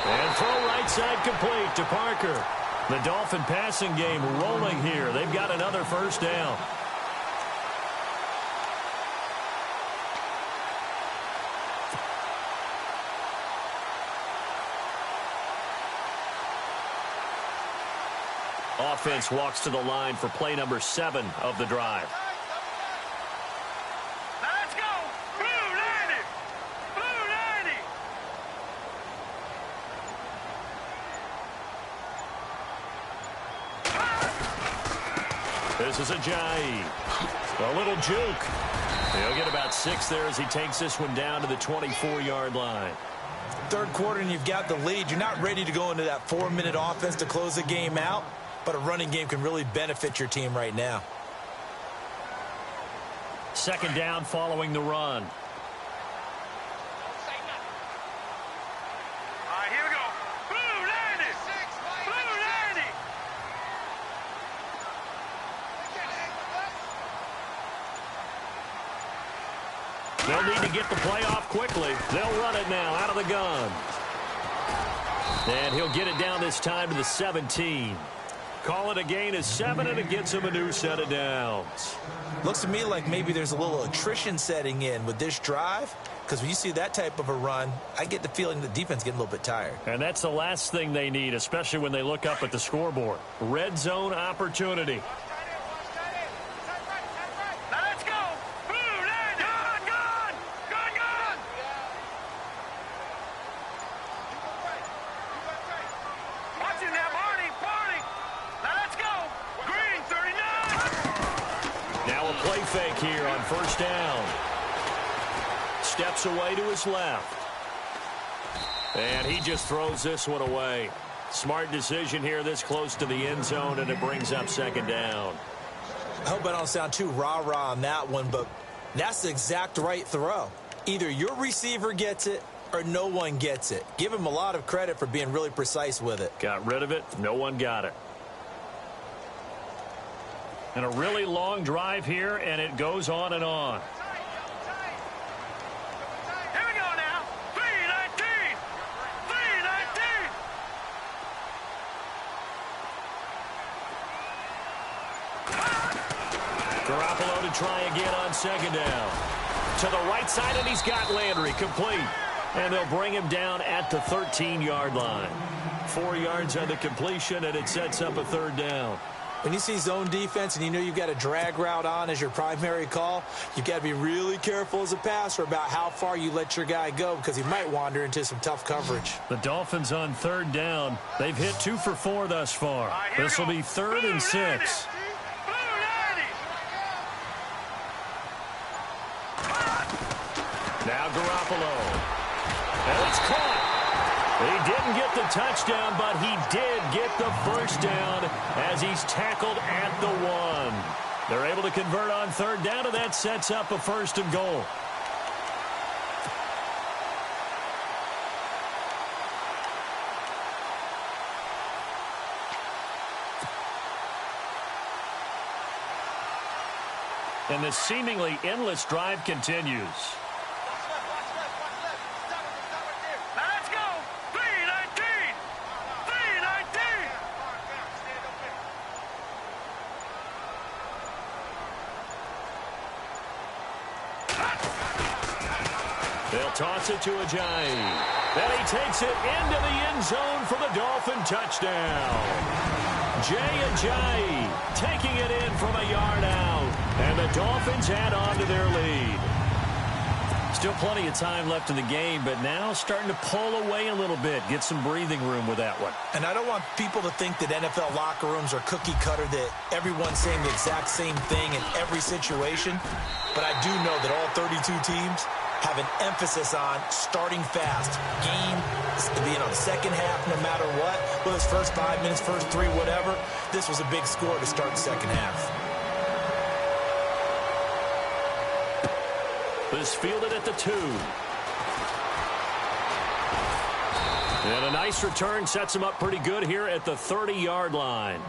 And throw right side complete to Parker. The Dolphin passing game rolling here. They've got another first down. Offense walks to the line for play number 7 of the drive. Let's go. Blue 90. Blue 90. This is Ajayi. A little juke. He'll get about 6 there as he takes this one down to the 24-yard line. third quarter and you've got the lead, you're not ready to go into that 4-minute offense to close the game out, but a running game can really benefit your team right now. Second down following the run. Here we go. Blue landed. Blue landed. They'll need to get the play off quickly. They'll run it now out of the gun. And he'll get it down this time to the 17. Call it a gain of 7, and it gets him a new set of downs. Looks to me like maybe there's a little attrition setting in with this drive, because when you see that type of a run, I get the feeling the defense getting a little bit tired. And that's the last thing they need, especially when they look up at the scoreboard. Red zone opportunity. Now let's go. Blue landed. Gun. Watch him now, Barney. Now let's go. Green, 39. Now a play fake here on first down. Steps away to his left. And he just throws this one away. Smart decision here this close to the end zone, and it brings up second down. I hope I don't sound too rah-rah on that one, but that's the exact right throw. Either your receiver gets it or no one gets it. Give him a lot of credit for being really precise with it. Got rid of it. No one got it. And a really long drive here, and it goes on and on. Here we go now. 319. 319. Garoppolo to try again on second down. To the right side, and he's got Landry complete. And they'll bring him down at the 13-yard line. 4 yards on the completion, and it sets up a third down. When you see zone defense and you know you've got a drag route on as your primary call, you've got to be really careful as a passer about how far you let your guy go, because he might wander into some tough coverage. The Dolphins on third down. They've hit 2 for 4 thus far. This will be 3rd and 6. Now Garoppolo. And it's caught. He didn't get the touchdown, but he did get the first down as he's tackled at the 1. They're able to convert on third down, and that sets up a 1st and goal. And the seemingly endless drive continues. Let's go. 319. 319. They'll toss it to Ajayi. And he takes it into the end zone for the Dolphin touchdown. Jay Ajayi taking it in from a yard out. And the Dolphins add on to their lead. Still plenty of time left in the game, but now starting to pull away a little bit. Get some breathing room with that one. And I don't want people to think that NFL locker rooms are cookie cutter, that everyone's saying the exact same thing in every situation. But I do know that all 32 teams have an emphasis on starting fast. Game is to be in on the second half no matter what. Whether it's first 5 minutes, first 3, whatever. This was a big score to start the second half. This fielded at the 2. And a nice return sets him up pretty good here at the 30-yard line.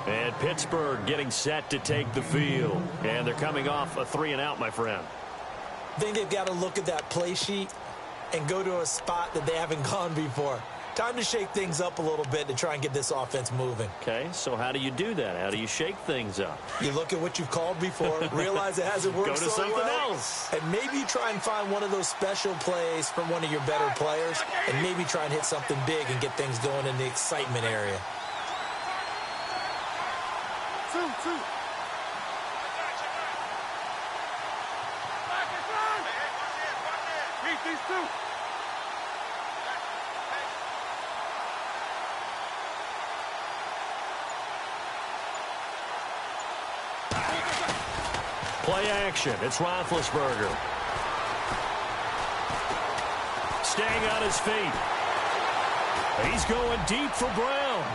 And Pittsburgh getting set to take the field. And they're coming off a 3-and-out, my friend. I think they've got to look at that play sheet and go to a spot that they haven't gone before. Time to shake things up a little bit to try and get this offense moving. Okay, so how do you do that? How do you shake things up? You look at what you've called before, realize it hasn't worked so well. Go to something else. And maybe you try and find one of those special plays from one of your better players, and maybe try and hit something big and get things going in the excitement area. 2. Beat these 2. Play action. It's Roethlisberger. staying on his feet. He's going deep for Brown.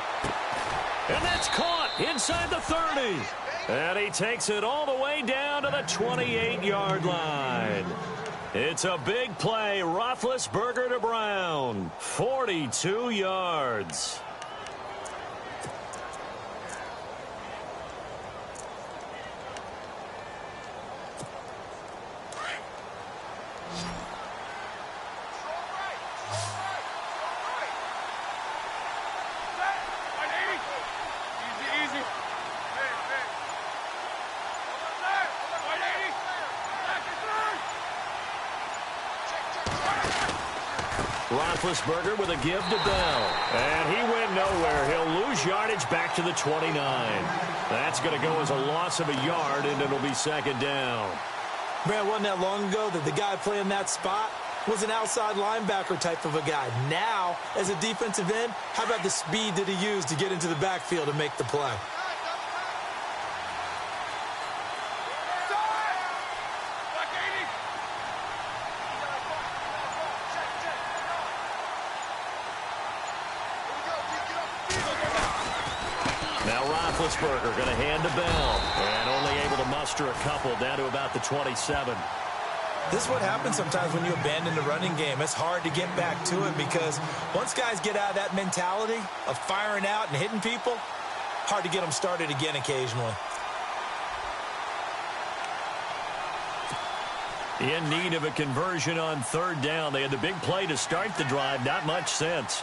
And that's caught inside the 30. And he takes it all the way down to the 28-yard line. It's a big play. Roethlisberger to Brown. 42 yards. Roethlisberger with a give to Bell. And he went nowhere. He'll lose yardage back to the 29. That's going to go as a loss of a yard, and it'll be second down. Man, wasn't that long ago that the guy playing that spot was an outside linebacker type of a guy. Now, as a defensive end, how about the speed that he used to get into the backfield and make the play? Roethlisberger going to hand to Bell. And only able to muster a couple down to about the 27. This is what happens sometimes when you abandon the running game. It's hard to get back to it because once guys get out of that mentality of firing out and hitting people, hard to get them started again occasionally. In need of a conversion on third down. They had the big play to start the drive. Not much sense.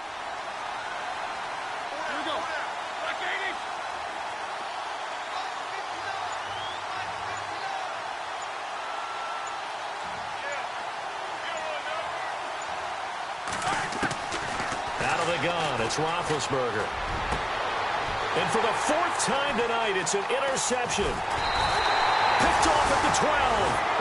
It's Roethlisberger. And for the fourth time tonight, it's an interception. Picked off at the 12.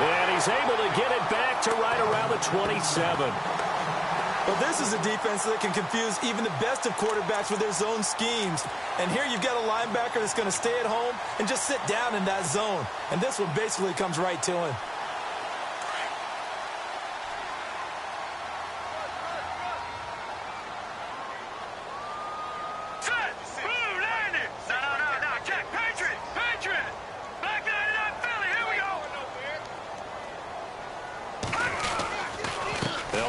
And he's able to get it back to right around the 27. Well, this is a defense that can confuse even the best of quarterbacks with their zone schemes. And here you've got a linebacker that's going to stay at home and just sit down in that zone. And this one basically comes right to him.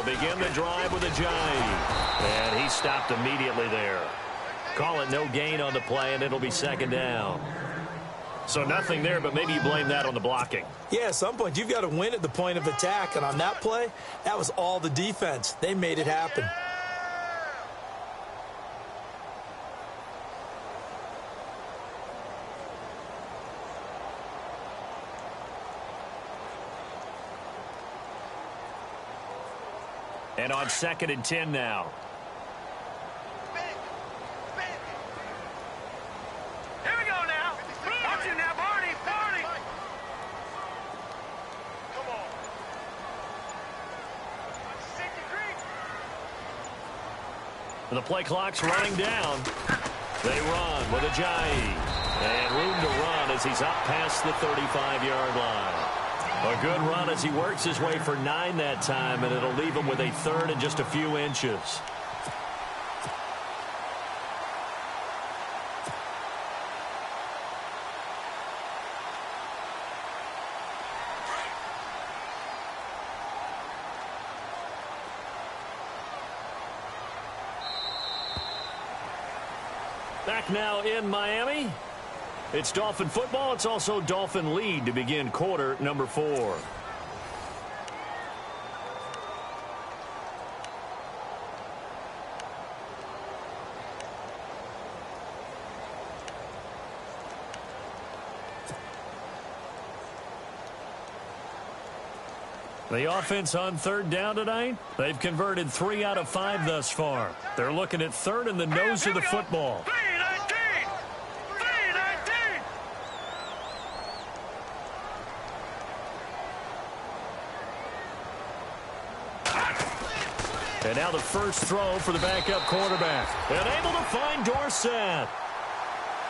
Begin the drive with a jive. And he stopped immediately there. Call it no gain on the play, and it'll be second down. So nothing there, but maybe you blame that on the blocking. Yeah, at some point, you've got to win at the point of attack. And on that play, that was all the defense. They made it happen. And on 2nd and 10 now. Here we go now. Watch him now, Barney. Come on. The play clock's running down. They run with Ajayi. And room to run as he's up past the 35-yard line. A good run as he works his way for 9 that time, and it'll leave him with a third and just a few inches. Back now in Miami. It's Dolphin football. It's also Dolphin lead to begin quarter number 4. The offense on third down tonight, they've converted 3 out of 5 thus far. They're looking at third in the nose of the football. And now the first throw for the backup quarterback. And able to find Dorsett.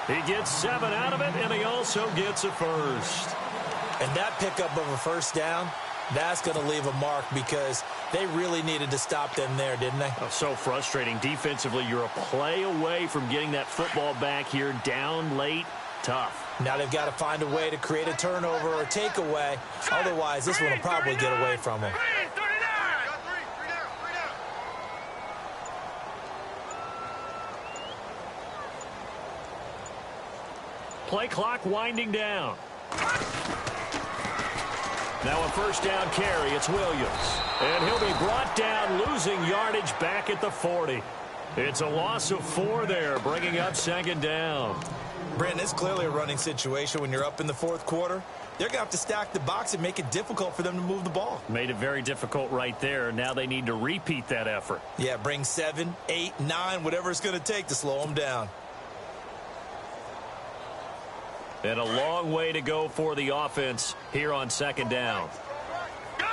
He gets 7 out of it, and he also gets a first. And that pickup of a first down, that's going to leave a mark because They really needed to stop them there, didn't they? Oh, so frustrating. Defensively, you're a play away from getting that football back here. Down late, tough. Now they've got to find a way to create a turnover or takeaway. Otherwise, this one will probably get away from them. Play clock winding down. Now a first down carry. It's Williams. And he'll be brought down, losing yardage back at the 40. It's a loss of 4 there, bringing up second down. Brandon, it's clearly a running situation when you're up in the fourth quarter. They're going to have to stack the box and make it difficult for them to move the ball. Made it very difficult right there. Now they need to repeat that effort. Yeah, bring 7, 8, 9, whatever it's going to take to slow them down. And a long way to go for the offense here on second down. Gone!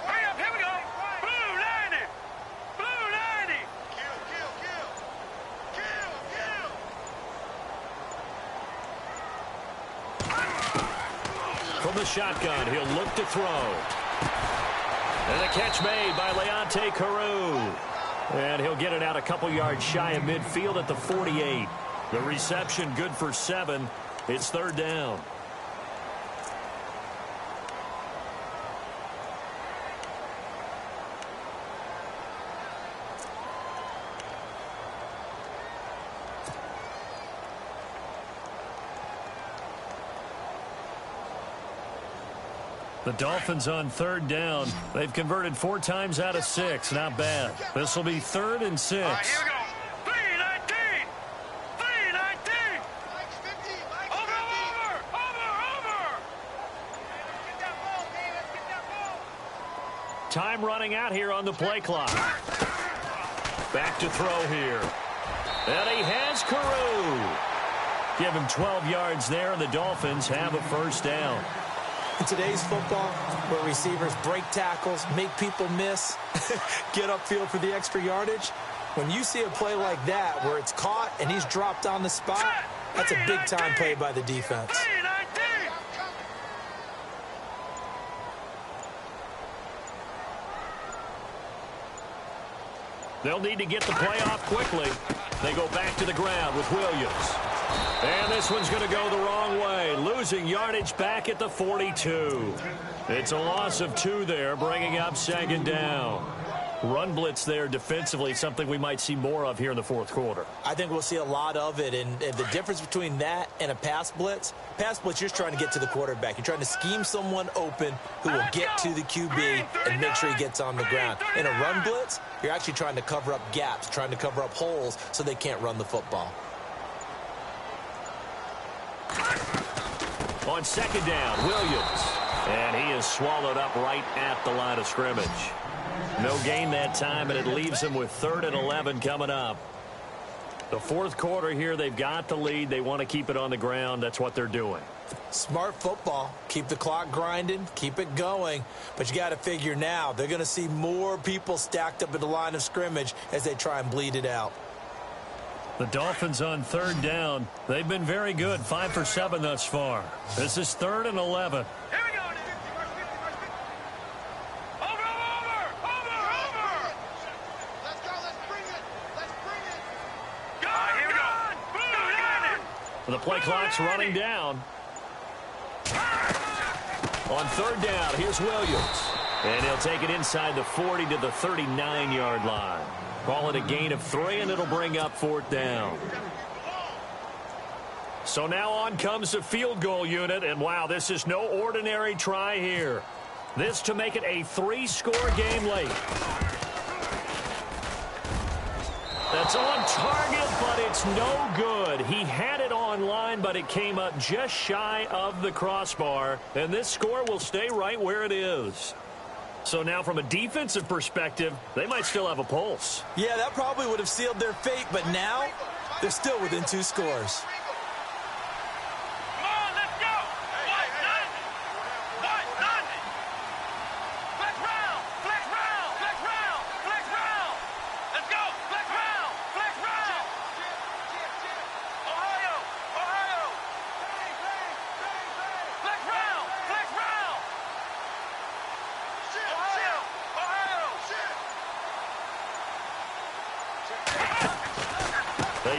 Hurry up, here we go! Blue 90! Blue 90! Kill! From the shotgun, he'll look to throw. And a catch made by Leonte Carroo. And he'll get it out a couple yards shy of midfield at the 48. The reception good for 7. It's third down. The Dolphins on third down. They've converted 4 times out of 6. Not bad. This will be 3rd and 6. All right, here we go. 319! 319! Over! Let's get that ball, Dave. Let's get that ball. Time running out here on the play clock. Back to throw here. And he has Carroo. Give him 12 yards there, and the Dolphins have a first down. In today's football, where receivers break tackles, make people miss, get upfield for the extra yardage, when you see a play like that where it's caught and he's dropped on the spot, that's a big-time play by the defense. 319! They'll need to get the play off quickly. They go back to the ground with Williams. And this one's going to go the wrong way, losing yardage back at the 42. It's a loss of 2 there, bringing up second down. Run blitz there defensively, something we might see more of here in the fourth quarter. I think we'll see a lot of it, and the difference between that and a pass blitz, you're just trying to get to the quarterback. You're trying to scheme someone open who will get to the QB and make sure he gets on the ground. In a run blitz, you're actually trying to cover up gaps, trying to cover up holes so they can't run the football. On second down, Williams. And he is swallowed up right at the line of scrimmage. No gain that time, and it leaves him with 3rd and 11 coming up. The fourth quarter here, they've got the lead. They want to keep it on the ground. That's what they're doing. Smart football. Keep the clock grinding. Keep it going. But you got to figure now, they're going to see more people stacked up at the line of scrimmage as they try and bleed it out. The Dolphins on third down. They've been very good, 5 for 7 thus far. This is 3rd and 11. Here we go. Over. Let's go. Let's bring it. Go. Here we go. The play clock's running down. On third down, here's Williams. And he'll take it inside the 40 to the 39-yard line. Call it a gain of 3, and it'll bring up 4th down. So now on comes the field goal unit, and wow, this is no ordinary try here. This to make it a 3-score game late. That's on target, but it's no good. He had it on line, but it came up just shy of the crossbar, and this score will stay right where it is. So now from a defensive perspective, they might still have a pulse. Yeah, that probably would have sealed their fate, but now they're still within 2 scores. Come on, let's go. What? Nothing. Flex round. Let's go. Flex round. Ohio. Flex round.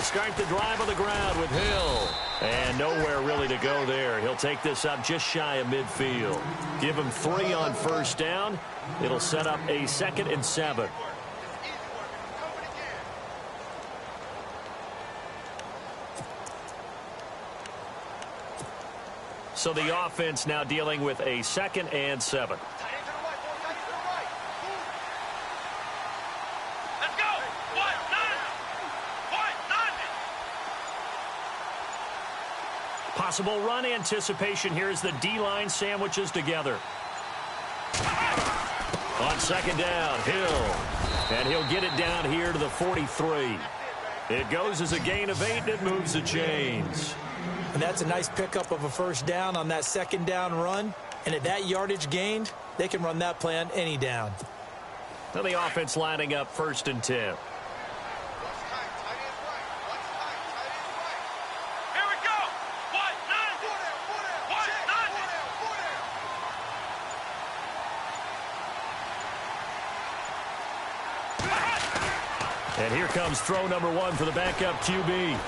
start the drive on the ground with Hill. And nowhere really to go there. He'll take this up just shy of midfield. Give him 3 on first down. It'll set up a 2nd and 7. So the offense now dealing with a 2nd and 7. Possible run anticipation here as the D-line sandwiches together. On 2nd down, Hill. And he'll get it down here to the 43. It goes as a gain of 8, and it moves the chains. And that's a nice pickup of a first down on that 2nd down run. And at that yardage gained, they can run that play on any down. Now the offense lining up 1st and 10. And here comes throw number 1 for the backup QB.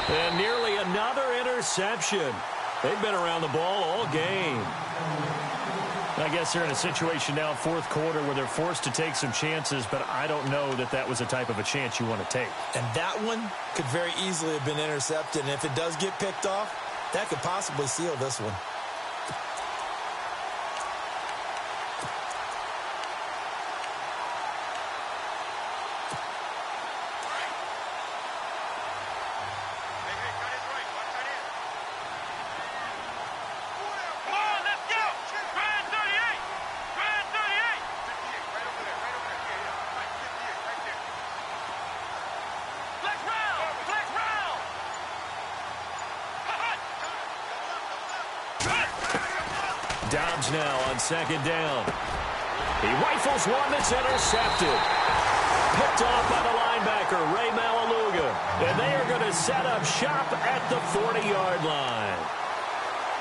And nearly another interception. They've been around the ball all game. I guess they're in a situation now, 4th quarter, where they're forced to take some chances, but I don't know that that was the type of a chance you want to take. And that one could very easily have been intercepted. And if it does get picked off, that could possibly seal this one. Dobbs now on 2nd down. He rifles one that's intercepted. Picked off by the linebacker, Ray Malaluga. And they are going to set up shop at the 40-yard line.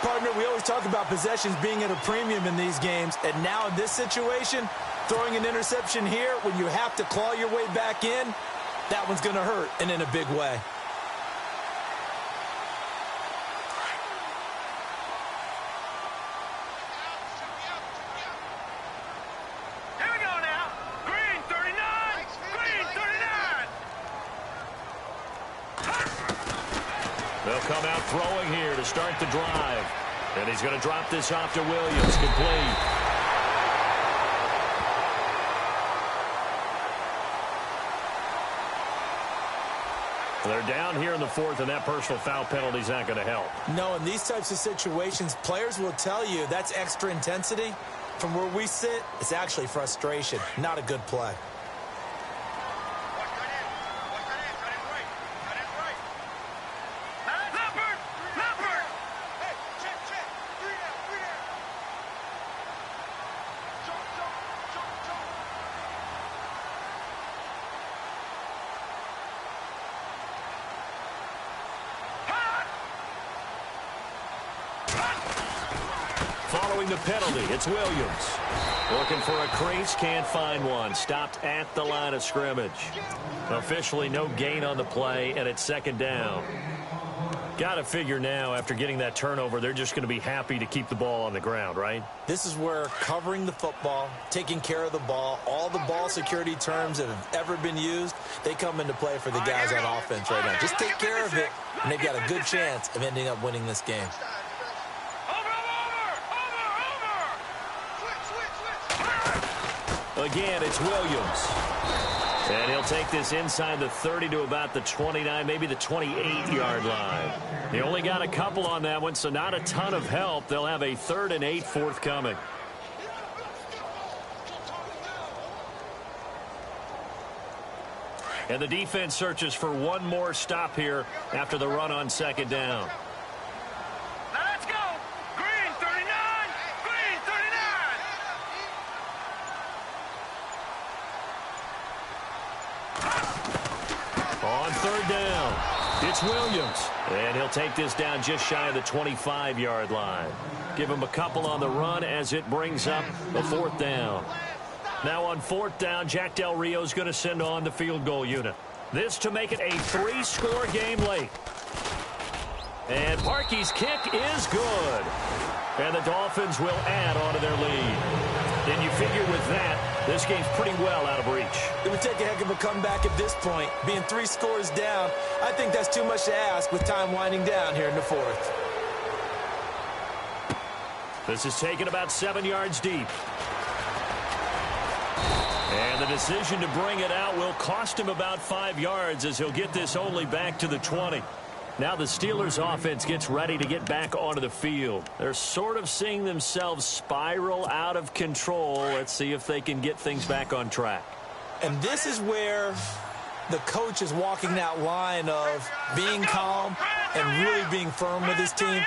Partner, we always talk about possessions being at a premium in these games. And now in this situation, throwing an interception here when you have to claw your way back in, that one's going to hurt, and in a big way. They'll come out throwing here to start the drive. And he's going to drop this off to Williams, complete. They're down here in the 4th, and that personal foul penalty is not going to help. No, in these types of situations, players will tell you that's extra intensity. From where we sit, it's actually frustration, not a good play. Following the penalty, it's Williams. Looking for a crease, can't find one. Stopped at the line of scrimmage. Officially no gain on the play, and it's 2nd down. Got to figure now, after getting that turnover, they're just going to be happy to keep the ball on the ground, right? This is where covering the football, taking care of the ball, all the ball security terms that have ever been used, they come into play for the guys on offense right now. Just take care of it, and they've got a good chance of ending up winning this game. Again, it's Williams. And he'll take this inside the 30 to about the 29, maybe the 28-yard line. He only got a couple on that one, so not a ton of help. They'll have a 3rd and 8 forthcoming. And the defense searches for one more stop here after the run on 2nd down. Let's go! Green 39! Green 39! On 3rd down, it's Williams. And he'll take this down just shy of the 25-yard line. Give him a couple on the run as it brings up a 4th down. Now on 4th down, Jack Del Rio's going to send on the field goal unit. This to make it a 3-score game late. And Parkey's kick is good. And the Dolphins will add on to their lead. And you figure with that, this game's pretty well out of reach. It would take a heck of a comeback at this point. Being 3 scores down, I think that's too much to ask with time winding down here in the 4th. This is taken about 7 yards deep. And the decision to bring it out will cost him about 5 yards as he'll get this only back to the 20. Now the Steelers offense gets ready to get back onto the field. They're sort of seeing themselves spiral out of control. Let's see if they can get things back on track. And this is where the coach is walking that line of being calm and really being firm with his team.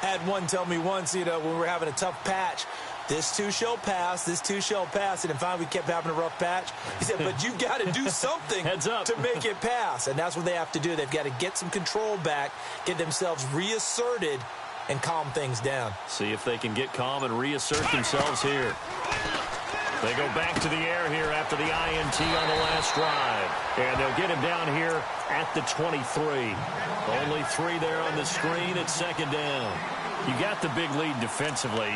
I had one tell me once, when we were having a tough patch, this too shall pass, this too shall pass. And finally we kept having a rough patch. He said, but you've got to do something Heads up. to make it pass. And that's what they have to do. They've got to get some control back, get themselves reasserted, and calm things down. See if they can get calm and reassert themselves here. They go back to the air here after the INT on the last drive. And they'll get him down here at the 23. Only 3 there on the screen at 2nd down. You got the big lead defensively.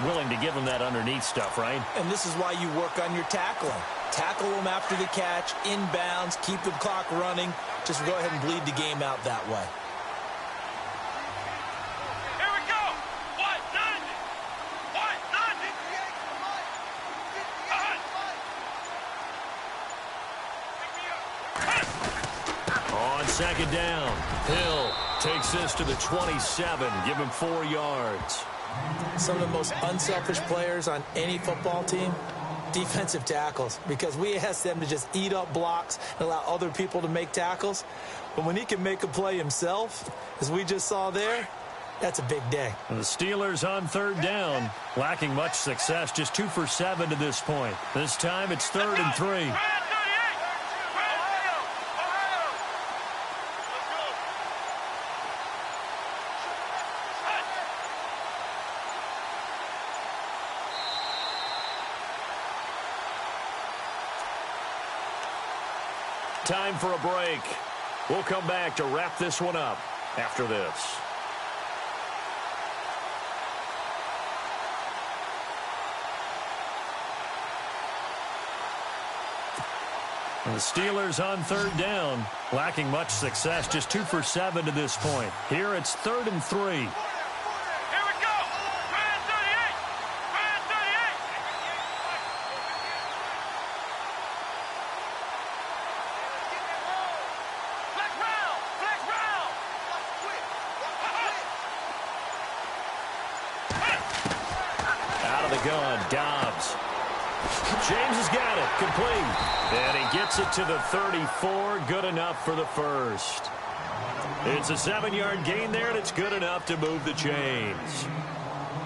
Willing to give them that underneath stuff, right? And this is why you work on your tackling. Tackle them after the catch, inbounds, keep the clock running. Just go ahead and bleed the game out that way. Here we go. What? 90. What? 90. On 2nd down, Hill takes this to the 27. Give him 4 yards. Some of the most unselfish players on any football team, defensive tackles, because we ask them to just eat up blocks and allow other people to make tackles. But when he can make a play himself, as we just saw there, that's a big day. And the Steelers on 3rd down, lacking much success, just 2 for 7 to this point. This time it's 3rd and 3. Time for a break. We'll come back to wrap this one up after this. And the Steelers on 3rd down, lacking much success, just 2 for 7 to this point. Here it's 3rd and 3. Gun, Dobbs. James has got it, complete. And he gets it to the 34, good enough for the first. It's a 7-yard gain there, and it's good enough to move the chains.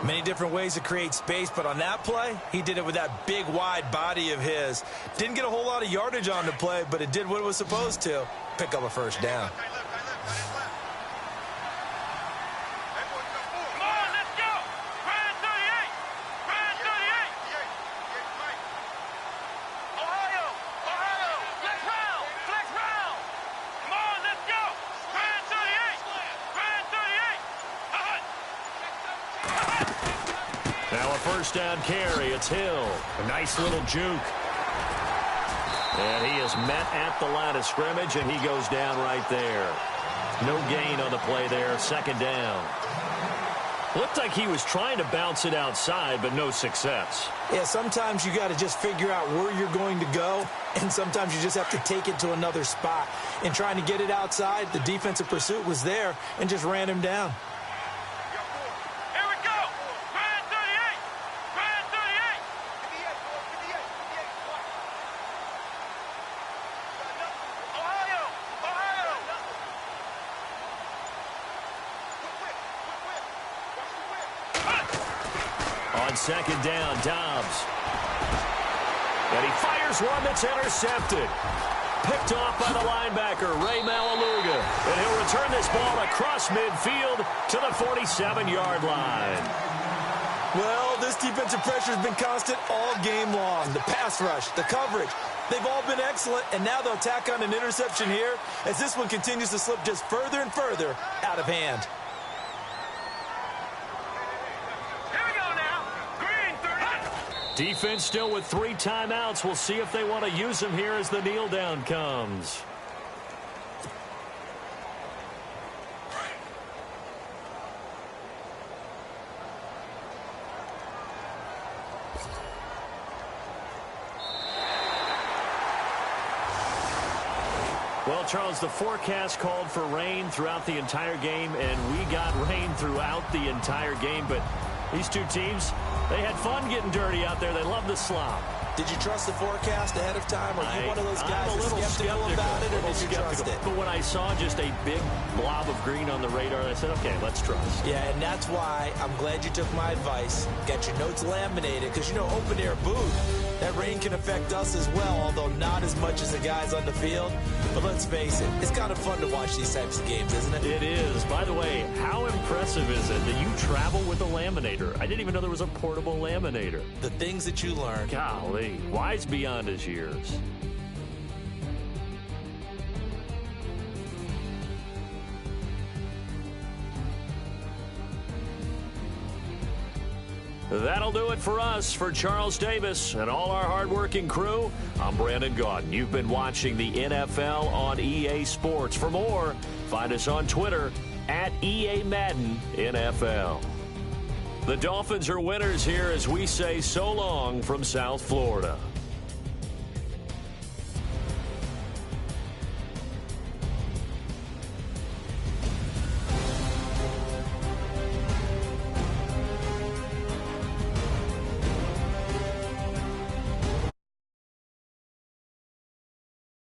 Many different ways to create space, but on that play, he did it with that big, wide body of his. Didn't get a whole lot of yardage on the play, but it did what it was supposed to. Pick up a 1st down. First down carry, it's Hill. A nice little juke. And he is met at the line of scrimmage, and he goes down right there. No gain on the play there, 2nd down. Looked like he was trying to bounce it outside, but no success. Yeah, sometimes you got to just figure out where you're going to go, and sometimes you just have to take it to another spot. In trying to get it outside, the defensive pursuit was there and just ran him down. On 2nd down, Dobbs. And he fires one that's intercepted. Picked off by the linebacker, Ray Malaluga. And he'll return this ball across midfield to the 47-yard line. Well, this defensive pressure has been constant all game long. The pass rush, the coverage, They've all been excellent, and now they'll tack on an interception here as this one continues to slip just further and further out of hand. Here we go now. Green, 30. Defense still with 3 timeouts. We'll see if they want to use them here as the kneel down comes. Well, Charles, the forecast called for rain throughout the entire game, and we got rain throughout the entire game. But these two teams, they had fun getting dirty out there. They love the slop. Did you trust the forecast ahead of time? Are you one of those guys I'm a little skeptical about it, or did you trust it? But when I saw just a big blob of green on the radar, I said, okay, let's trust. Yeah, and that's why I'm glad you took my advice. Got your notes laminated, because, you know, open-air boot, that rain can affect us as well, although not as much as the guys on the field. But let's face it, it's kind of fun to watch these types of games, isn't it? It is. By the way, how impressive is it that you travel with a laminator? I didn't even know there was a portable laminator. The things that you learn. Golly, wise beyond his years. That'll do it for us. For Charles Davis and all our hardworking crew, I'm Brandon Gaudin. You've been watching the NFL on EA Sports. For more, find us on Twitter at EA Madden NFL. The Dolphins are winners here as we say so long from South Florida.